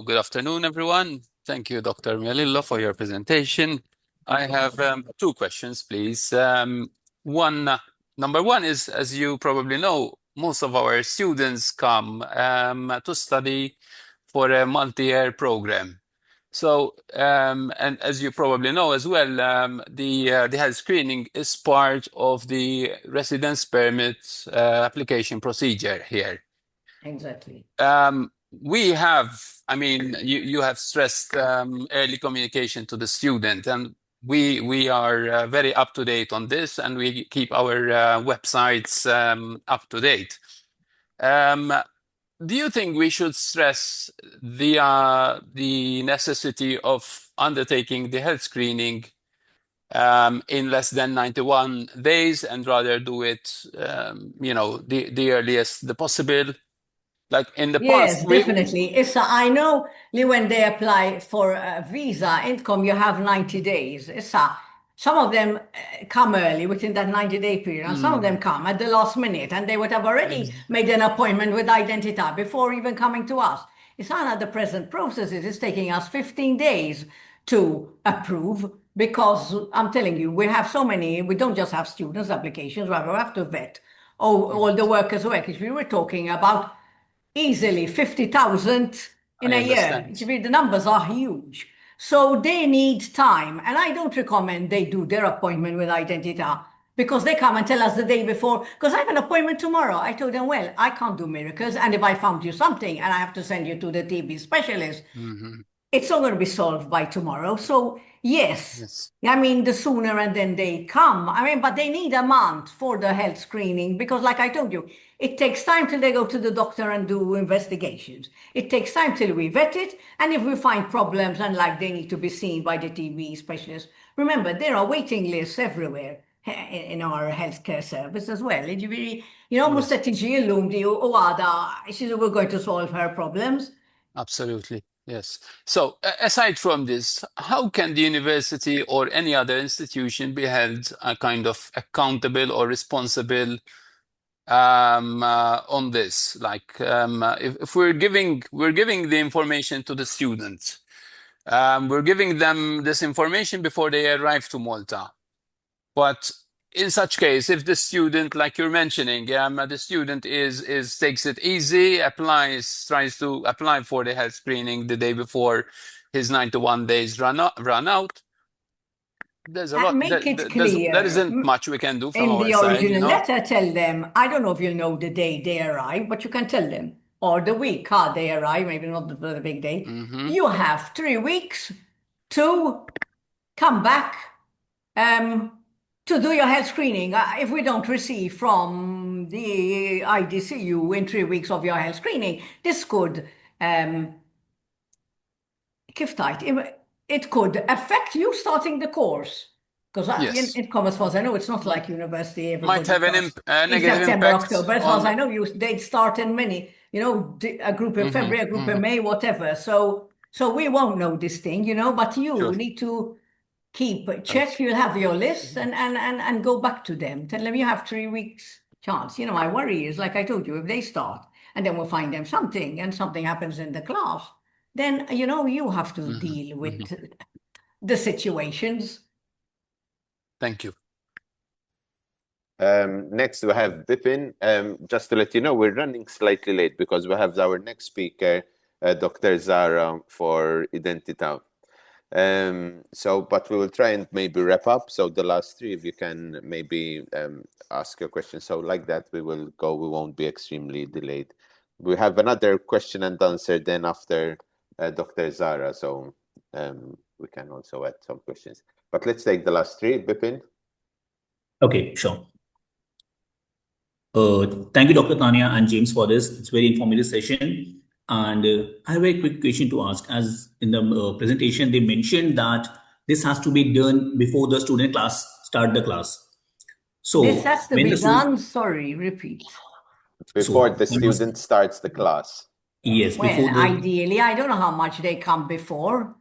Speaker 6: good afternoon, everyone. Thank you, Dr. Melillo, for your presentation. I have two questions, please. One, Number one is, as you probably know, most of our students come to study for a multi-year program. So, and as you probably know as well, the health screening is part of the residence permit application procedure here.
Speaker 2: Exactly.
Speaker 6: We have, I mean, you have stressed early communication to the student, and we are very up to date on this, and we keep our websites up to date. Do you think we should stress the necessity of undertaking the health screening in less than 91 days and rather do it, the earliest the possible? Like in the past,
Speaker 2: Yes, definitely. Issa, I know when they apply for a visa income, you have 90 days. Issa, some of them come early within that 90-day period, and some of them come at the last minute, and they would have already made an appointment with Identità before even coming to us. Issa, at the present process, it is taking us 15 days to approve because I'm telling you, we have so many, we don't just have students' applications, we have to vet all the workers' workers. We were talking about easily 50,000 in
Speaker 6: I
Speaker 2: a year.
Speaker 6: understand.
Speaker 2: The numbers are huge. So they need time. And I don't recommend they do their appointment with Identità because they come and tell us the day before, because I have an appointment tomorrow. I told them, well, I can't do miracles. And if I found you something and I have to send you to the TB specialist, it's not going to be solved by tomorrow. So yes,
Speaker 6: Yes.
Speaker 2: I mean, the sooner and then they come. I mean, but they need a month for the health screening because like I told you, it takes time till they go to the doctor and do investigations. It takes time till we vet it. And if we find problems and like they need to be seen by the TB specialist, remember, there are waiting lists everywhere in our healthcare service as well. Almost
Speaker 6: Yes.
Speaker 2: at TG or Ada, we're going to solve her problems.
Speaker 6: Absolutely. Yes. So, aside from this, how can the university or any other institution be held kind of accountable or responsible on this? Like, if we're giving the information to the students, we're giving them this information before they arrive to Malta. But in such case, if the student, like you're mentioning, the student takes it easy, tries to apply for the health screening the day before his 91 days run out, there's a lot.
Speaker 2: And make it
Speaker 6: There
Speaker 2: clear.
Speaker 6: isn't much we can do from
Speaker 2: In
Speaker 6: our
Speaker 2: the
Speaker 6: side, you
Speaker 2: original
Speaker 6: know.
Speaker 2: letter, tell them, I don't know if you'll know the day they arrive, but you can tell them, or the week how they arrive, maybe not the big day. You have 3 weeks to come back to do your health screening. If we don't receive from the IDCU in 3 weeks of your health screening, this could kif tajt, it could affect you starting the course. Because
Speaker 6: Yes.
Speaker 2: in as far as I know, it's not like university,
Speaker 6: Might
Speaker 2: everybody
Speaker 6: have
Speaker 2: starts
Speaker 6: a
Speaker 2: in
Speaker 6: negative
Speaker 2: September,
Speaker 6: impact
Speaker 2: October. As far as I know, they'd start in many, a group in February, a group in May, whatever. So we won't know this thing, but you
Speaker 6: Sure.
Speaker 2: need to check, you'll have your list and go back to them. Tell them you have 3 weeks chance. My worry is, like I told you, if they start and then we'll find them something and something happens in the class, then, you have to deal with the situations.
Speaker 6: Thank you.
Speaker 1: Next, we have Bipin. Just to let you know, we're running slightly late because we have our next speaker, Dr. Zara, for Identità. But we will try and maybe wrap up. So the last three, if you can maybe ask your question. So like that, we will go. We won't be extremely delayed. We have another question and answer then after Dr. Zara. So we can also add some questions. But let's take the last three. Bipin.
Speaker 7: Okay, sure. Thank you, Dr. Tanya and James, for this. It's a very informative session. And I have a very quick question to ask. As in the presentation, they mentioned that this has to be done before the student start the class. So
Speaker 2: this has to
Speaker 7: when
Speaker 2: be
Speaker 7: the student,
Speaker 2: done. Sorry, repeat.
Speaker 1: Before
Speaker 7: So,
Speaker 1: the student starts the class.
Speaker 7: yes,
Speaker 2: Well,
Speaker 7: before the,
Speaker 2: ideally, I don't know how much they come before.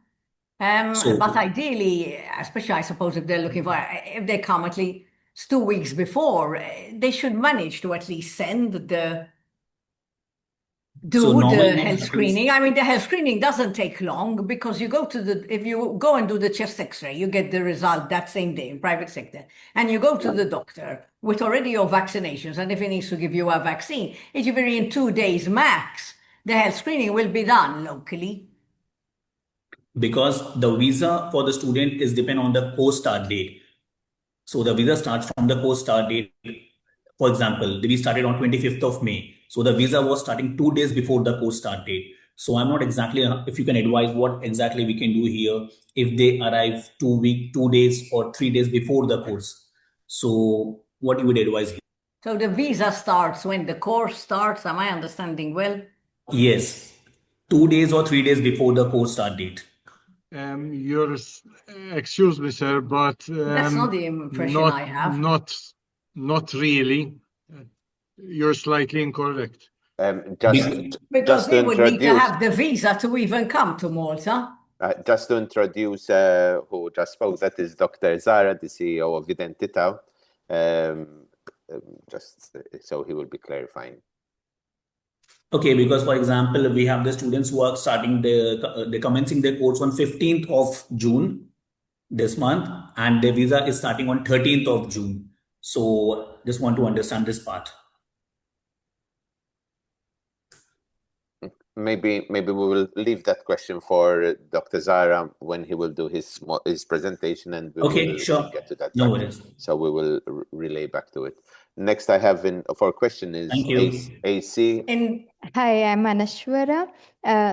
Speaker 2: But ideally, especially I suppose if they're looking for, if they come at least 2 weeks before, they should manage to at least send do the
Speaker 7: normally
Speaker 2: health screening. I mean, the health screening doesn't take long because you go to if you go and do the chest x-ray, you get the result that same day in private sector. And you go to the doctor with already your vaccinations. And if he needs to give you a vaccine, it's usually in 2 days max. The health screening will be done locally.
Speaker 7: because the visa for the student is depend on the course start date. So the visa starts from the course start date. For example, we started on 25th of May. So the visa was starting 2 days before the course start date. So I'm not exactly, if you can advise what exactly we can do here if they arrive 2 days or 3 days before the course. So what you would advise here?
Speaker 2: So the visa starts when the course starts. Am I understanding well?
Speaker 7: Yes, 2 days or 3 days before the course start date.
Speaker 4: You're, excuse me, sir, but
Speaker 2: That's not the impression I have.
Speaker 4: not really. You're slightly incorrect.
Speaker 2: Because
Speaker 1: Just
Speaker 2: they
Speaker 1: to
Speaker 2: would need to
Speaker 1: introduce,
Speaker 2: have the visa to even come to Malta.
Speaker 1: just to introduce who just spoke, that is Dr. Zara, the CEO of Identita. Just so he will be clarifying.
Speaker 7: Okay, because for example, we have the students who are starting they're commencing their course on 15th of June this month, and their visa is starting on 13th of June. So just want to understand this part.
Speaker 1: Maybe we will leave that question for Dr. Zara when he will do his presentation, and we
Speaker 7: Okay,
Speaker 1: will
Speaker 7: sure.
Speaker 1: get to that.
Speaker 7: No
Speaker 1: back.
Speaker 7: worries.
Speaker 1: So we will relay back to it. Next, I have for a question is
Speaker 7: Thank you.
Speaker 1: AC.
Speaker 8: Hi, I'm Anashwara.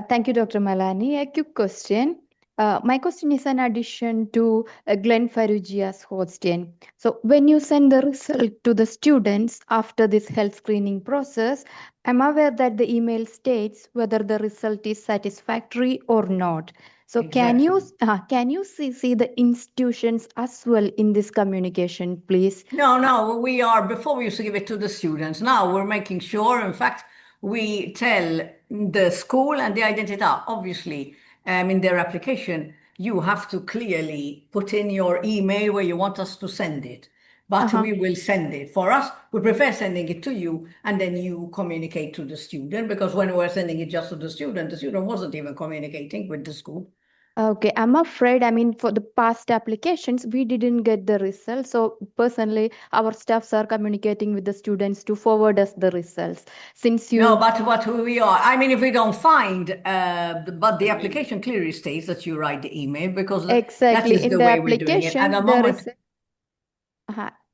Speaker 8: Thank you, Dr. Malani. A quick question. My question is an addition to Glenn Farugia's question. So, when you send the result to the students after this health screening process, I'm aware that the email states whether the result is satisfactory or not. So,
Speaker 2: Exactly.
Speaker 8: can you see the institutions as well in this communication, please?
Speaker 2: No, we are, before we used to give it to the students. Now we're making sure, in fact, we tell the school and the identity, obviously, in their application, you have to clearly put in your email where you want us to send it. But we will send it. For us, we prefer sending it to you and then you communicate to the student, because when we were sending it just to the student wasn't even communicating with the school.
Speaker 8: Okay, I'm afraid, for the past applications, we didn't get the results. So personally, our staffs are communicating with the students to forward us the results. Since you
Speaker 2: No, but what we are, if we don't find, but the application clearly states that you write the email, because that
Speaker 8: exactly
Speaker 2: is
Speaker 8: in
Speaker 2: the
Speaker 8: the
Speaker 2: way we're doing it. At
Speaker 8: application,
Speaker 2: the
Speaker 8: there
Speaker 2: moment,
Speaker 8: is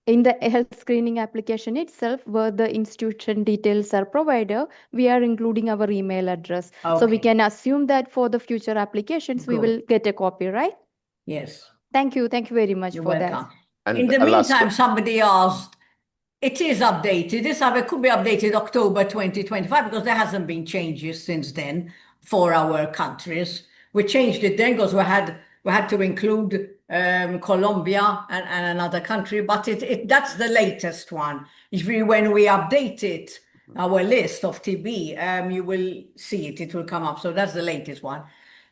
Speaker 8: in the health screening application itself, where the institution details are provided, we are including our email address. So we
Speaker 2: okay,
Speaker 8: can assume that for the future applications, we
Speaker 2: good.
Speaker 8: will get a copy, right?
Speaker 2: Yes,
Speaker 8: Thank you. Thank you very much
Speaker 2: you're
Speaker 8: for that.
Speaker 2: welcome.
Speaker 1: And
Speaker 2: In the
Speaker 1: a last
Speaker 2: meantime, somebody asked, it is updated. This could be updated October 2025, because there hasn't been changes since then for our countries. We changed it then because we had to include Colombia and another country, but that's the latest one. When we update it, our list of TB, you will see it. It will come up. So that's the latest one.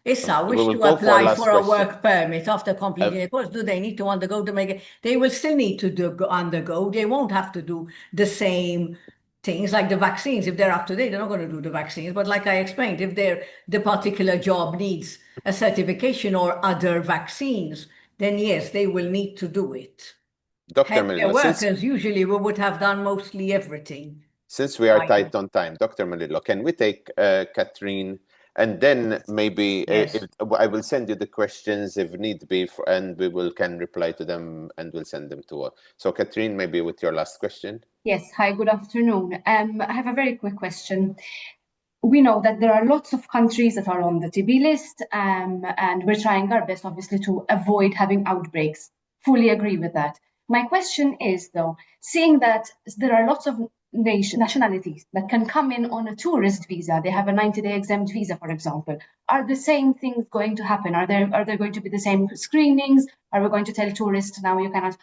Speaker 2: Issa,
Speaker 1: we
Speaker 2: wish
Speaker 1: will
Speaker 2: to
Speaker 1: go for a
Speaker 2: apply
Speaker 1: last
Speaker 2: for a
Speaker 1: question.
Speaker 2: work permit after completing a course. Do they need to undergo to make it? They will still need to undergo. They won't have to do the same things like the vaccines. If they're up to date, they're not going to do the vaccines. But like I explained, if the particular job needs a certification or other vaccines, then yes, they will need to do it.
Speaker 1: Dr.
Speaker 2: Healthcare
Speaker 1: Melillo,
Speaker 2: workers, usually we would have done mostly everything.
Speaker 1: Since we are tight on time, Dr. Melillo, can we take Catherine, and then maybe
Speaker 2: Yes.
Speaker 1: I will send you the questions if need be, and we can reply to them and we'll send them to her. So Catherine, maybe with your last question.
Speaker 9: Yes, hi, good afternoon. I have a very quick question. We know that there are lots of countries that are on the TB list, and we're trying our best, obviously, to avoid having outbreaks. Fully agree with that. My question is, though, seeing that there are lots of nationalities that can come in on a tourist visa, they have a 90-day exempt visa, for example, are the same things going to happen? Are there going to be the same screenings? Are we going to tell tourists now you cannot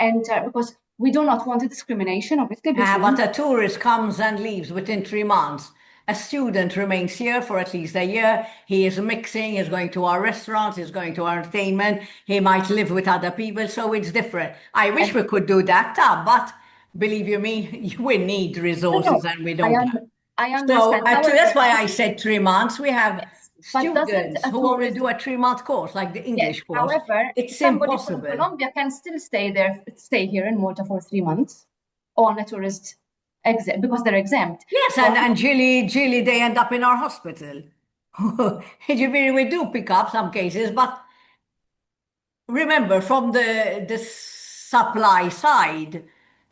Speaker 9: enter? Because we do not want a discrimination, obviously.
Speaker 2: But a tourist comes and leaves within 3 months. A student remains here for at least a year. He is mixing, he's going to our restaurants, he's going to our entertainment, he might live with other people, so it's different. I wish we could do that, but believe you me, we need resources and we don't have.
Speaker 9: I understand.
Speaker 2: So that's why I
Speaker 9: However,
Speaker 2: said 3 months. We have
Speaker 9: yes, but doesn't
Speaker 2: students
Speaker 9: a
Speaker 2: who only
Speaker 9: tourist,
Speaker 2: do a 3-month course, like the
Speaker 9: yes,
Speaker 2: English course.
Speaker 9: however,
Speaker 2: It's
Speaker 9: somebody from
Speaker 2: impossible.
Speaker 9: Colombia can still stay here in Malta for 3 months on a tourist exit because they're exempt.
Speaker 2: Yes,
Speaker 9: So
Speaker 2: and Gilly, they end up in our hospital. Ġifieri, we do pick up some cases, but remember, from the supply side,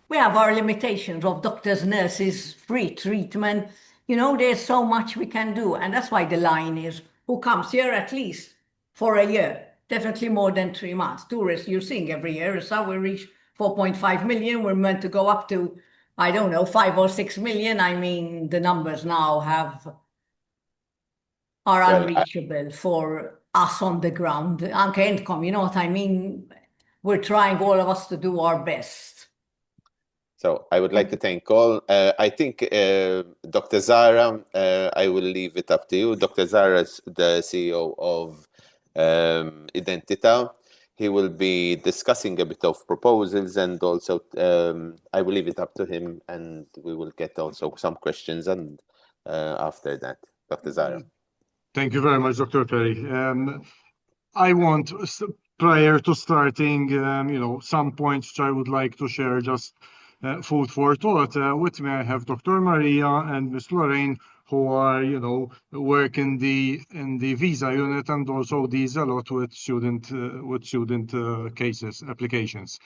Speaker 2: we have our limitations of doctors, nurses, free treatment. There's so much we can do. And that's why the line is who comes here at least for a year, definitely more than 3 months. Tourists you're seeing every year. So we reach 4.5 million. We're meant to go up to, I don't know, 5 or 6 million. I mean, the numbers now are
Speaker 1: Well,
Speaker 2: unreachable for us on the ground. Anke intkom, you know what I mean? We're trying, all of us, to do our best.
Speaker 1: So I would like to thank all. I think Dr. Zara, I will leave it up to you. Dr. Zara is the CEO of Identita. He will be discussing a bit of proposals, and also I will leave it up to him, and we will get also some questions and after that. Dr. Zara.
Speaker 4: Thank you very much, Dr. Perry. I want, prior to starting, some points which I would like to share, just food for thought. With me, I have Dr. Maria and Miss Lorraine, who are, work in the visa unit and also deals a lot with student cases, applications.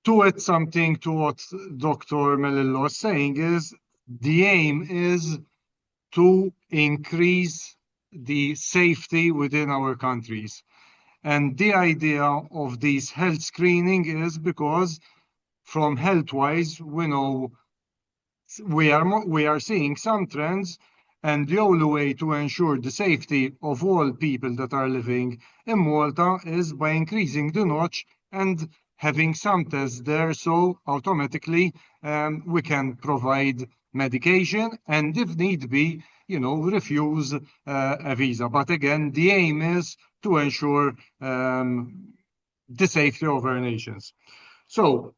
Speaker 4: To add something to what Dr. Melillo is saying is, the aim is to increase the safety within our countries. And the idea of this health screening is because from health-wise, we know we are seeing some trends, and the only way to ensure the safety of all people that are living in Malta is by increasing the notch and having some tests there, so automatically we can provide medication and, if need be, refuse a visa. But again, the aim is to ensure the safety of our nations. So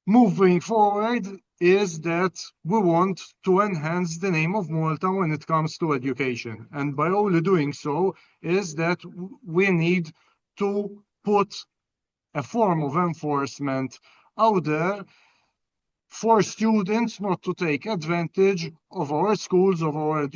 Speaker 4: moving forward is that we want to enhance the name of Malta when it comes to education. And by only doing so is that we need to put a form of enforcement out there for students not to take advantage of our schools, of our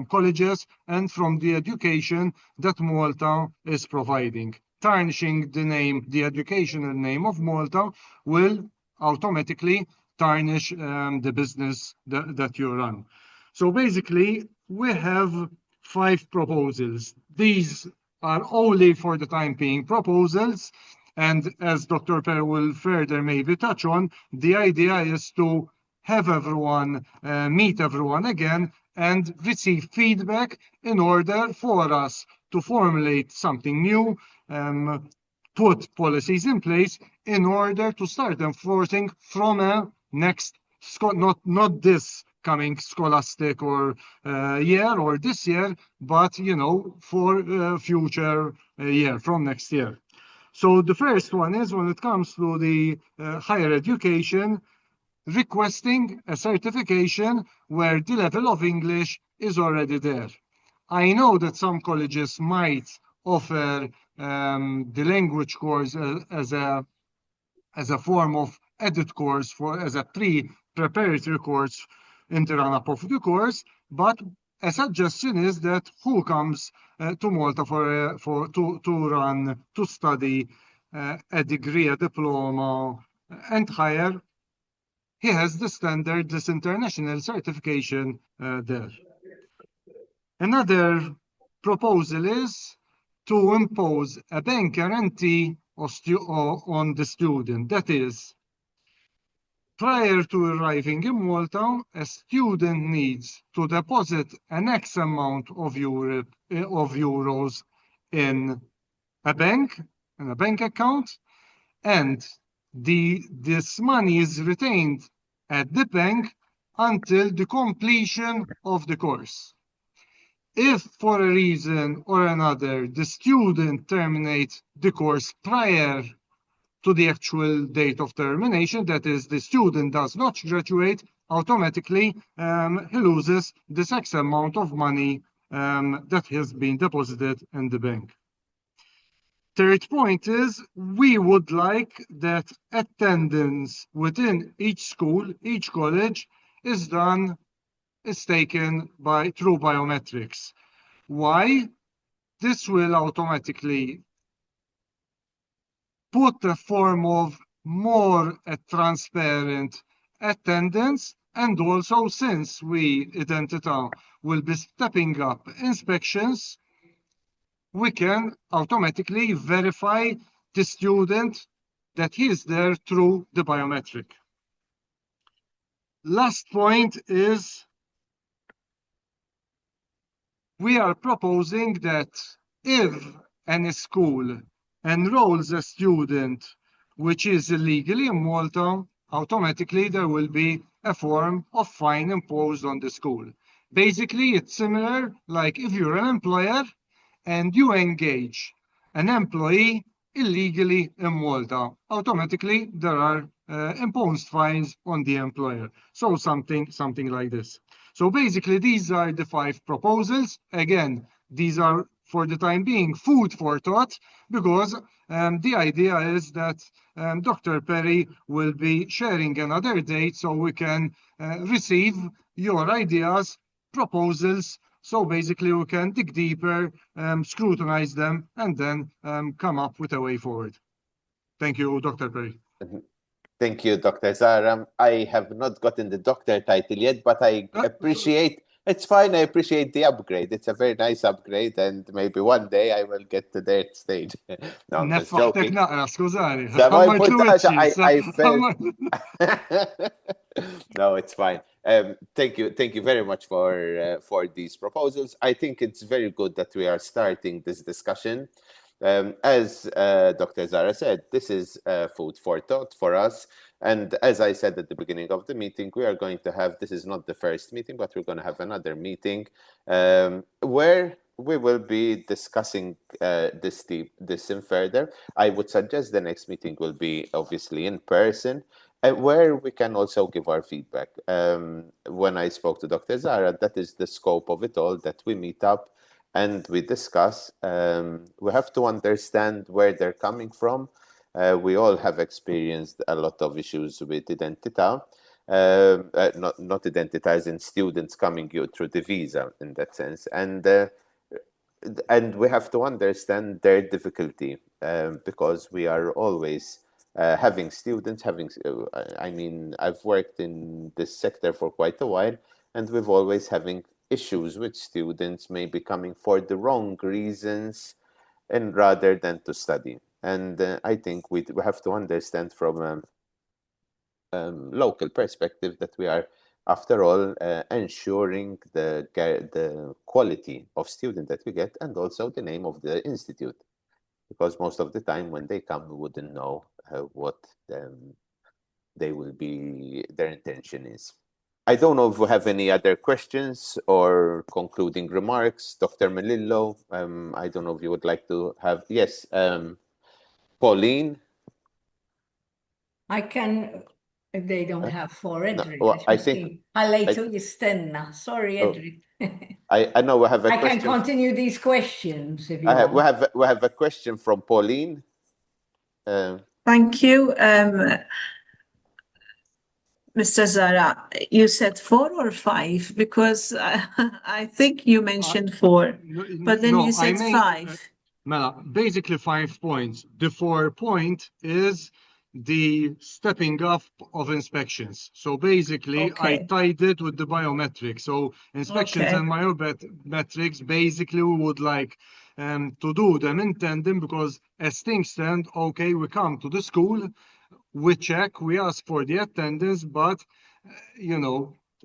Speaker 4: colleges, and from the education that Malta is providing. Tarnishing the educational name of Malta will automatically tarnish the business that you run. So basically, we have 5 proposals. These are only for the time being proposals. And as Dr. Per will further maybe touch on, the idea is to have everyone, meet everyone again and receive feedback in order for us to formulate something new, put policies in place in order to start enforcing from a next, not this coming scholastic or year or this year, but, for future year, from next year. So the first one is when it comes to the higher education, requesting a certification where the level of English is already there. I know that some colleges might offer the language course as a form of edit course as a preparatory course in the run-up of the course, but a suggestion is that who comes to Malta to study a degree, a diploma, and higher, he has the standard, this international certification there. Another proposal is to impose a bank guarantee on the student. That is, prior to arriving in Malta, a student needs to deposit an X amount of euros in a bank account, and this money is retained at the bank until the completion of the course. If for a reason or another the student terminates the course prior to the actual date of termination, that is, the student does not graduate, automatically he loses this X amount of money that has been deposited in the bank. Third point is we would like that attendance within each school, each college is taken through biometrics. Why? This will automatically put a form of more transparent attendance, and also since we Identità will be stepping up inspections, we can automatically verify the student that he is there through the biometric. Last point is we are proposing that if any school enrolls a student which is illegally in Malta, automatically there will be a form of fine imposed on the school. Basically, it's similar like if you're an employer and you engage an employee illegally in Malta, automatically there are imposed fines on the employer. So something like this. So basically, these are the 5 proposals. Again, these are for the time being food for thought, because the idea is that Dr. Perry will be sharing another date so we can receive your ideas, proposals. So basically, we can dig deeper, scrutinize them, and then come up with a way forward. Thank you, Dr. Perry.
Speaker 1: Thank you, Dr. Zahra. I have not gotten the doctor title yet, but I appreciate, it's fine, I appreciate the upgrade. It's a very nice upgrade, and maybe one day I will get to that stage. No, I'm just joking.
Speaker 4: Scusami.
Speaker 1: I felt... No, it's fine. Thank you very much for these proposals. I think it's very good that we are starting this discussion. As Dr. Zahra said, this is food for thought for us. And as I said at the beginning of the meeting, we are going to have, this is not the first meeting, but we're going to have another meeting where we will be discussing this in further. I would suggest the next meeting will be obviously in person, where we can also give our feedback. When I spoke to Dr. Zahra, that is the scope of it all, that we meet up and we discuss. We have to understand where they're coming from. We all have experienced a lot of issues with Identità, not Identità as in students coming through the visa in that sense. And we have to understand their difficulty, because we are always having students, I mean, I've worked in this sector for quite a while, and we've always having issues with students maybe coming for the wrong reasons and rather than to study. And I think we have to understand from a local perspective that we are, after all, ensuring the quality of student that we get, and also the name of the institute, because most of the time when they come, we wouldn't know what their intention is. I don't know if we have any other questions or concluding remarks. Dr. Melillo, I don't know if you would like to have, yes, Pauline.
Speaker 2: I can, if they don't have for Edric.
Speaker 1: No, well, I think...
Speaker 2: Għallejtu jistenna. Sorry, Edric.
Speaker 1: I know we have a question.
Speaker 2: I can continue these questions if you want.
Speaker 1: We have a question from Pauline.
Speaker 10: Thank you. Mr. Zahra, you said 4 or 5? Because I think you mentioned 4, but then you said 5.
Speaker 4: Basically 5 points. The 4 point is the stepping up of inspections. So basically, I tied it with the biometrics. So inspections and biometrics, basically, we would like to do them in tandem, because as things stand, we come to the school, we check, we ask for the attendance, but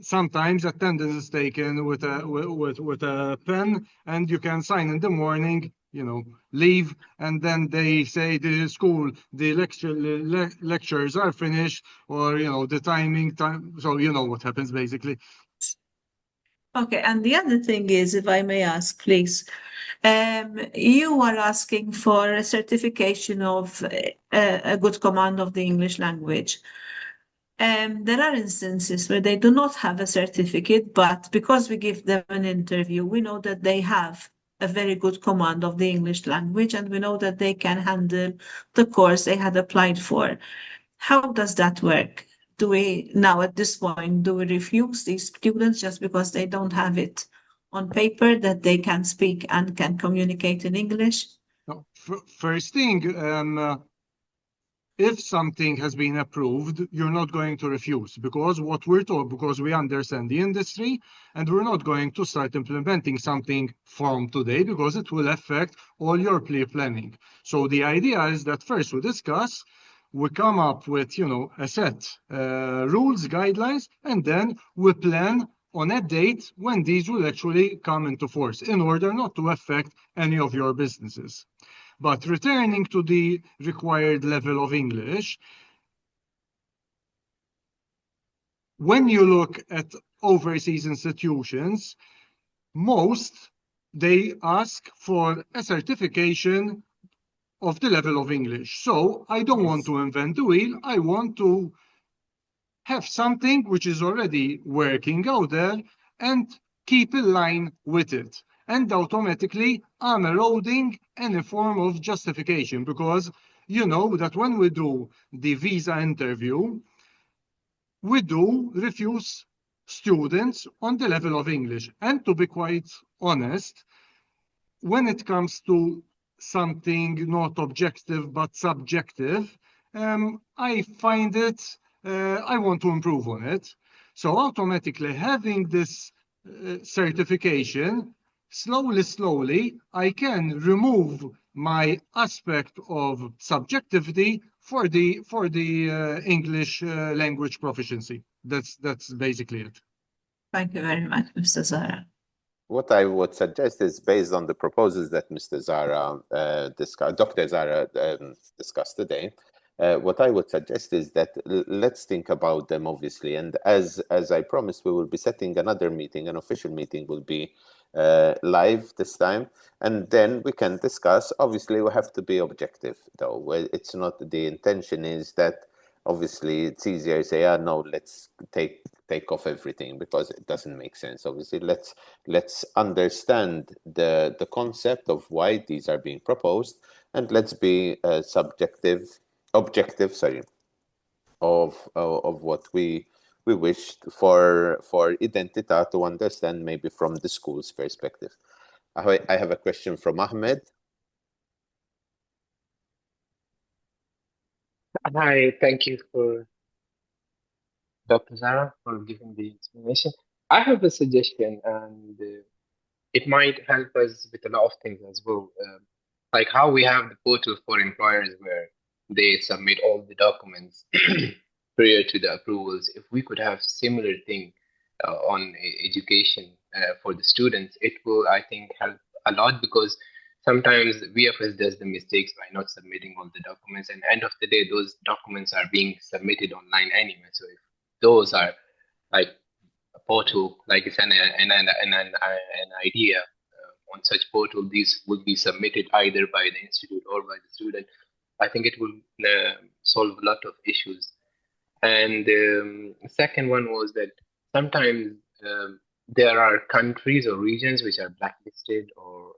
Speaker 4: sometimes attendance is taken with a pen, and you can sign in the morning, leave, and then they say the school, the lectures are finished, or the time. So what happens basically.
Speaker 10: Okay, and the other thing is, if I may ask, please, you are asking for a certification of a good command of the English language. There are instances where they do not have a certificate, but because we give them an interview, we know that they have a very good command of the English language, and we know that they can handle the course they had applied for. How does that work? Do we now at this point, do we refuse these students just because they don't have it on paper that they can speak and can communicate in English?
Speaker 4: No, first thing, if something has been approved, you're not going to refuse because what we're told, because we understand the industry, and we're not going to start implementing something from today because it will affect all your planning. So the idea is that first we discuss, we come up with, a set rules, guidelines, and then we plan on a date when these will actually come into force in order not to affect any of your businesses. But returning to the required level of English, when you look at overseas institutions, they ask for a certification of the level of English. So I don't want to invent the wheel. I want to have something which is already working out there and keep in line with it. And automatically I'm eroding any form of justification because you know that when we do the visa interview, we do refuse students on the level of English. And to be quite honest, when it comes to something not objective but subjective, I find it, I want to improve on it. So automatically having this certification, slowly, I can remove my aspect of subjectivity for the English language proficiency. That's basically it.
Speaker 10: Thank you very much, Mr. Zara.
Speaker 1: What I would suggest is based on the proposals that Mr. Zara Dr. Zara discussed today. What I would suggest is that let's think about them, obviously. And as I promised, we will be setting another meeting. An official meeting will be live this time. And then we can discuss. Obviously, we have to be objective, though. It's not, the intention is that obviously it's easier to say, no, let's take off everything because it doesn't make sense. Obviously, let's understand the concept of why these are being proposed, and let's be objective, of what we wish for Identità to understand, maybe from the school's perspective. I have a question from Ahmed.
Speaker 3: Hi, thank you for Dr. Zara for giving the explanation. I have a suggestion, and it might help us with a lot of things as well. Like how we have the portal for employers where they submit all the documents prior to the approvals. If we could have similar thing on education for the students, it will, I think, help a lot because sometimes VFS does the mistakes by not submitting all the documents, and end of the day, those documents are being submitted online anyway. So if those are like a portal, like it's an idea on such portal, these would be submitted either by the institute or by the student. I think it will solve a lot of issues. And the second one was that sometimes there are countries or regions which are blacklisted or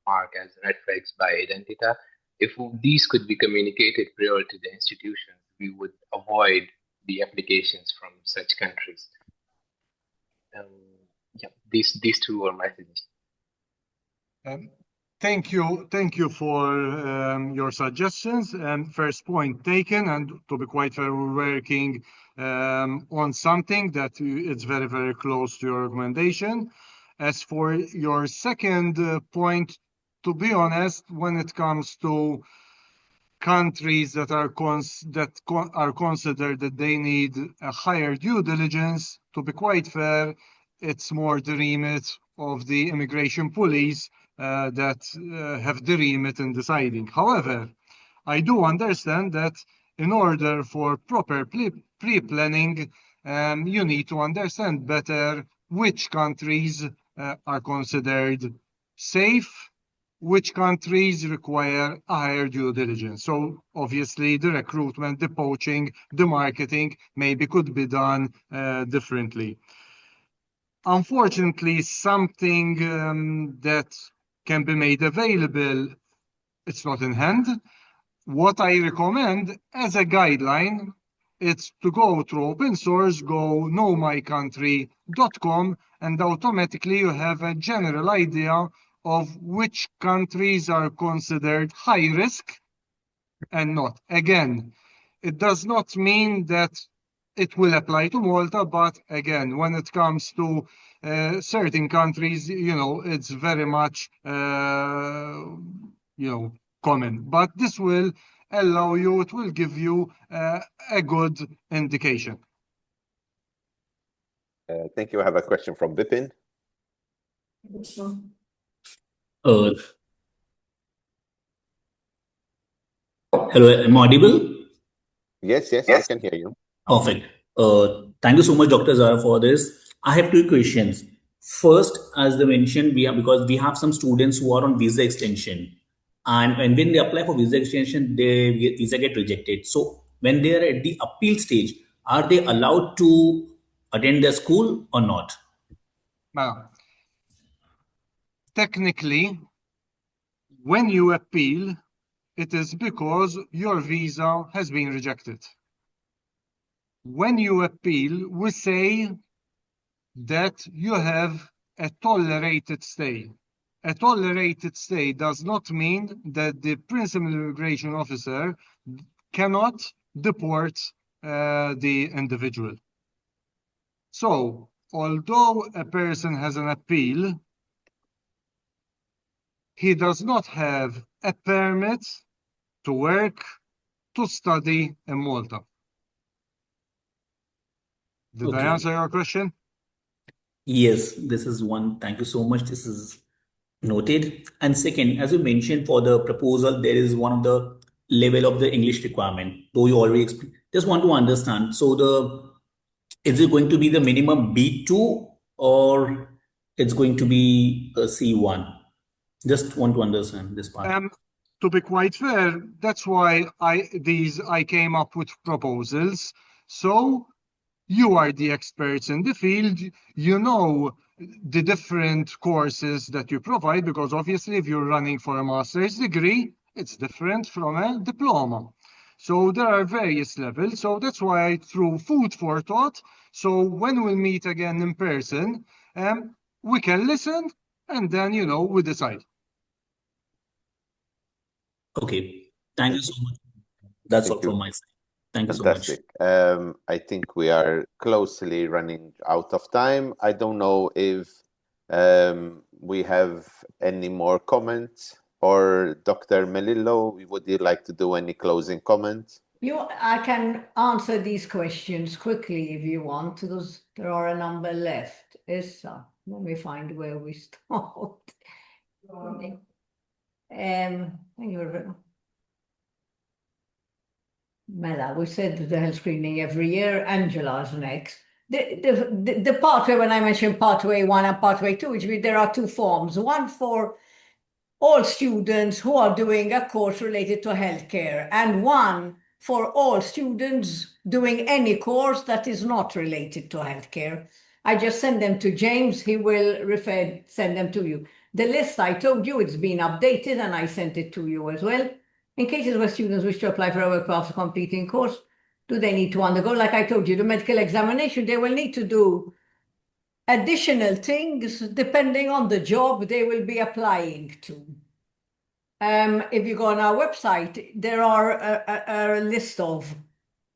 Speaker 3: marked as red flags by Identità. If these could be communicated prior to the institutions, we would avoid the applications from such countries. Yeah, these two are my suggestions.
Speaker 4: Thank you for your suggestions. And first point taken, and to be quite fair, we're working on something that it's very, very close to your recommendation. As for your second point, to be honest, when it comes to countries that are considered that they need a higher due diligence, to be quite fair, it's more the remit of the immigration police that have the remit in deciding. However, I do understand that in order for proper pre-planning, you need to understand better which countries are considered safe which countries require a higher due diligence. So obviously the recruitment, the poaching, the marketing maybe could be done differently. Unfortunately, something that can be made available, it's not in hand. What I recommend as a guideline, it's to go through open source, go knowmycountry.com, and automatically you have a general idea of which countries are considered high risk and not. Again, it does not mean that it will apply to Malta, but again, when it comes to certain countries, it's very much, common. But this will allow you, it will give you a good indication.
Speaker 1: Thank you. I have a question from Bipin.
Speaker 7: Hello, am I audible?
Speaker 1: Yes, I can hear you.
Speaker 7: Perfect. Thank you so much, Dr. Zara, for this. I have two questions. First, as they mentioned, because we have some students who are on visa extension, and when they apply for visa extension, their visa get rejected. So when they are at the appeal stage, are they allowed to attend their school or not?
Speaker 4: Now, technically, when you appeal, it is because your visa has been rejected. When you appeal, we say that you have a tolerated stay. A tolerated stay does not mean that the principal immigration officer cannot deport the individual. So, although a person has an appeal, he does not have a permit to work, to study in Malta. Did I answer your question?
Speaker 7: Yes, this is one. Thank you so much. This is noted. And second, as you mentioned, for the proposal, there is one of the level of the English requirement, though you already explained. Just want to understand. So is it going to be the minimum B2 or it's going to be a C1? Just want to understand this part.
Speaker 4: To be quite fair, that's why I came up with proposals. So you are the experts in the field, you know the different courses that you provide, because obviously if you're running for a master's degree, it's different from a diploma. So there are various levels. So that's why I threw food for thought. So when we meet again in person, we can listen and then, we decide.
Speaker 7: Okay. Thank you so much. That's all from my side. Thank you so much.
Speaker 1: Fantastic. I think we are closely running out of time. I don't know if we have any more comments, or Dr. Melillo, would you like to do any closing comments?
Speaker 2: I can answer these questions quickly if you want, because there are a number left. Let me find where we start. Mela, we said the health screening every year. Angela's next. The pathway, when I mentioned pathway 1 and pathway 2, which means there are two forms. One for all students who are doing a course related to healthcare, and one for all students doing any course that is not related to healthcare. I just send them to James. He will send them to you. The list I told you, it's been updated, and I sent it to you as well. In cases where students wish to apply for a work after completing course, do they need to undergo, like I told you, the medical examination? They will need to do additional things depending on the job they will be applying to. If you go on our website, there are a list of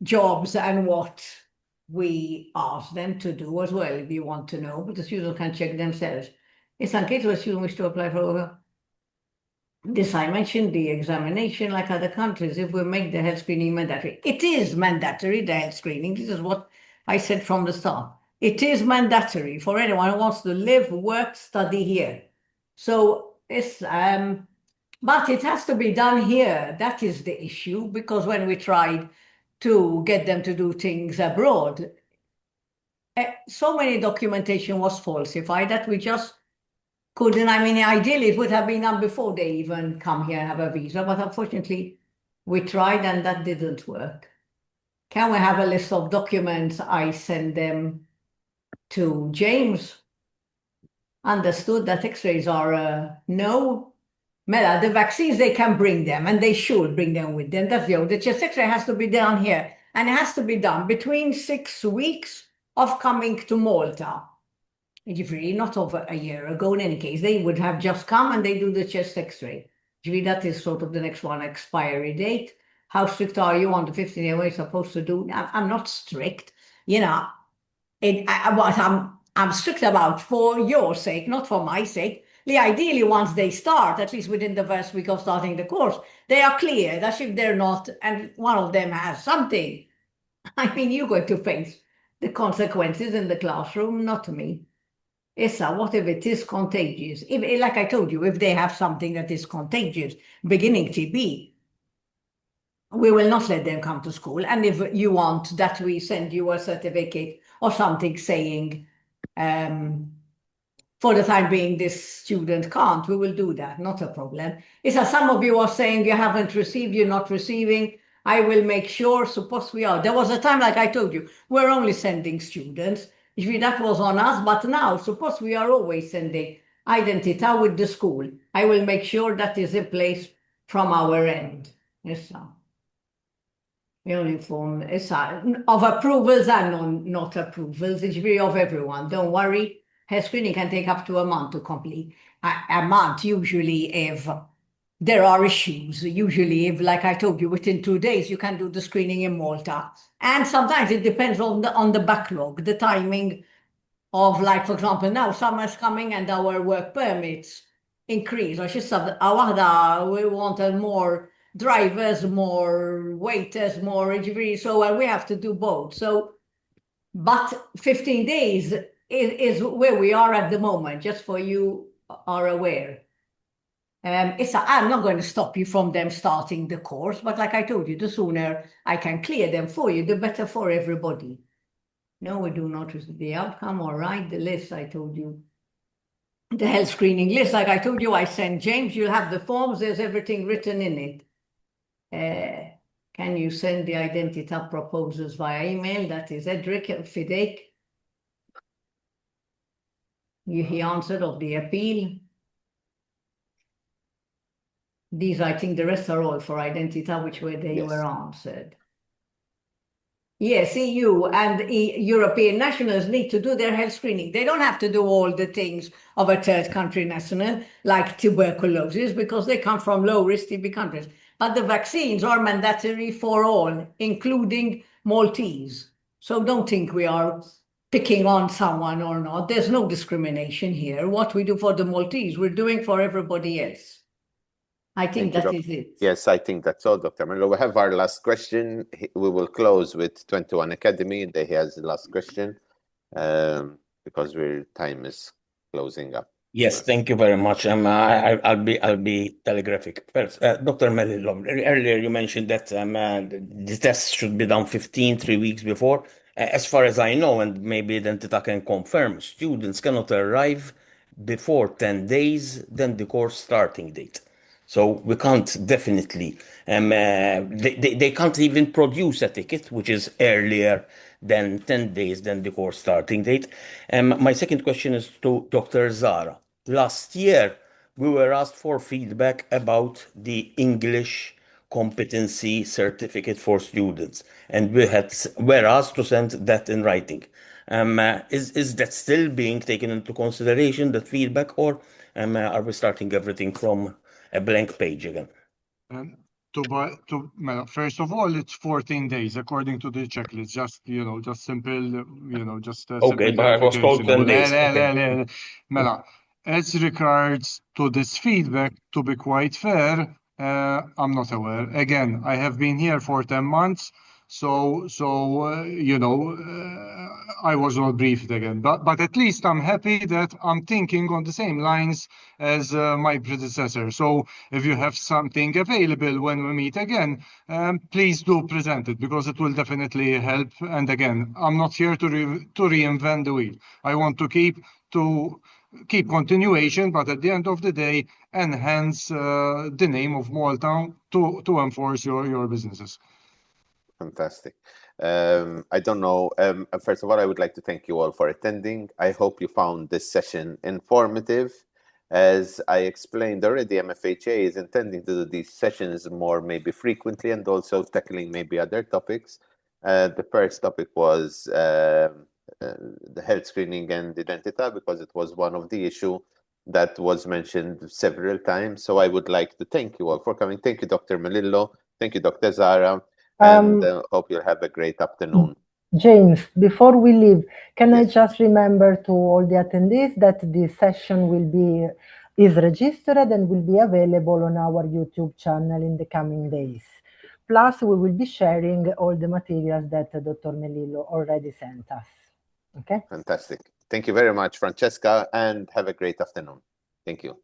Speaker 2: jobs and what we ask them to do as well, if you want to know, but the students can check themselves. In some cases where students wish to apply for this, I mentioned the examination, like other countries, if we make the health screening mandatory. It is mandatory, the health screening. This is what I said from the start. It is mandatory for anyone who wants to live, work, study here. So it's, but it has to be done here. That is the issue, because when we tried to get them to do things abroad, so many documentation was falsified that we just couldn't. I mean, ideally, it would have been done before they even come here and have a visa, but unfortunately, we tried and that didn't work. Can we have a list of documents? I send them to James. Understood that X-rays are no. Mela, the vaccines, they can bring them and they should bring them with them. That's the chest X-ray has to be done here and it has to be done between 6 weeks of coming to Malta. Really not over a year ago in any case. They would have just come and they do the chest X-ray. That is sort of the next one expiry date. How strict are you on the 15-day? What you're supposed to do? I'm not strict. You know, what I'm strict about for your sake, not for my sake. Ideally, once they start, at least within the first week of starting the course, they are clear that if they're not, and one of them has something, I mean, you're going to face the consequences in the classroom, not me. Issa, what if it is contagious? If, like I told you, if they have something that is contagious, beginning TB, we will not let them come to school. And if you want that we send you a certificate or something saying, for the time being, this student can't, we will do that, not a problem. Issa, some of you are saying you haven't received, you're not receiving. I will make sure, suppose we are. There was a time, like I told you, we're only sending students. That was on us, but now, suppose we are always sending Identità with the school. I will make sure that is in place from our end. Yes, sir. We will inform of approvals and not approvals. It's really of everyone. Don't worry. Health screening can take up to a month to complete. A month usually if there are issues. Usually if, like I told you, within 2 days you can do the screening in Malta. And sometimes it depends on the backlog, the timing of, like, for example, now summer's coming and our work permits increase. I should say, we wanted more drivers, more waiters, more delivery. So we have to do both. So, but 15 days is where we are at the moment, just for you are aware. I'm not going to stop you from them starting the course, but like I told you, the sooner I can clear them for you, the better for everybody. No, we do not receive the outcome. All right, the list I told you. The health screening list, like I told you, I sent James. You'll have the forms. There's everything written in it. Can you send the Identità proposals via email? That is Edric Fidek. He answered of the appeal. These, I think the rest are all for Identità, which were they were answered. Yes, EU and European nationals need to do their health screening. They don't have to do all the things of a third country national, like tuberculosis, because they come from low-risk TB countries. But the vaccines are mandatory for all, including Maltese. So don't think we are picking on someone or not. There's no discrimination here. What we do for the Maltese, we're doing for everybody else. I think that is it.
Speaker 1: Yes, I think that's all, Dr. Mello. We have our last question. We will close with 21 Academy. He has the last question because our time is closing up.
Speaker 11: Yes, thank you very much. I'll be telegraphic. First, Dr. Melillo, earlier you mentioned that the test should be done 3 weeks before. As far as I know, and maybe Identità can confirm, students cannot arrive before 10 days than the course starting date. So we can't definitely, they can't even produce a ticket, which is earlier than 10 days than the course starting date. My second question is to Dr. Zara. Last year, we were asked for feedback about the English competency certificate for students, and were asked to send that in writing. Is that still being taken into consideration, that feedback, or are we starting everything from a blank page again?
Speaker 4: First of all, it's 14 days according to the checklist. Just simple,
Speaker 11: okay, but I was told 10 days.
Speaker 4: Okay. As regards to this feedback, to be quite fair, I'm not aware. Again, I have been here for 10 months. So I was not briefed again, but at least I'm happy that I'm thinking on the same lines as my predecessor. So if you have something available when we meet again, please do present it, because it will definitely help. And again, I'm not here to reinvent the wheel. I want to keep to keep continuation, but at the end of the day, enhance the name of Malta to enforce your businesses.
Speaker 1: Fantastic. I don't know. First of all, I would like to thank you all for attending. I hope you found this session informative. As I explained already, MFHA is intending to do these sessions more maybe frequently and also tackling maybe other topics. The first topic was the health screening and identity, because it was one of the issue that was mentioned several times. So I would like to thank you all for coming. Thank you, Dr. Melillo. Thank you, Dr. Zara. And hope you'll have a great afternoon.
Speaker 12: James, before we leave, can I just remember to all the attendees that this session is registered and will be available on our YouTube channel in the coming days. Plus, we will be sharing all the materials that Dr. Melillo already sent us. Okay?
Speaker 1: Fantastic. Thank you very much, Francesca, and have a great afternoon. Thank you.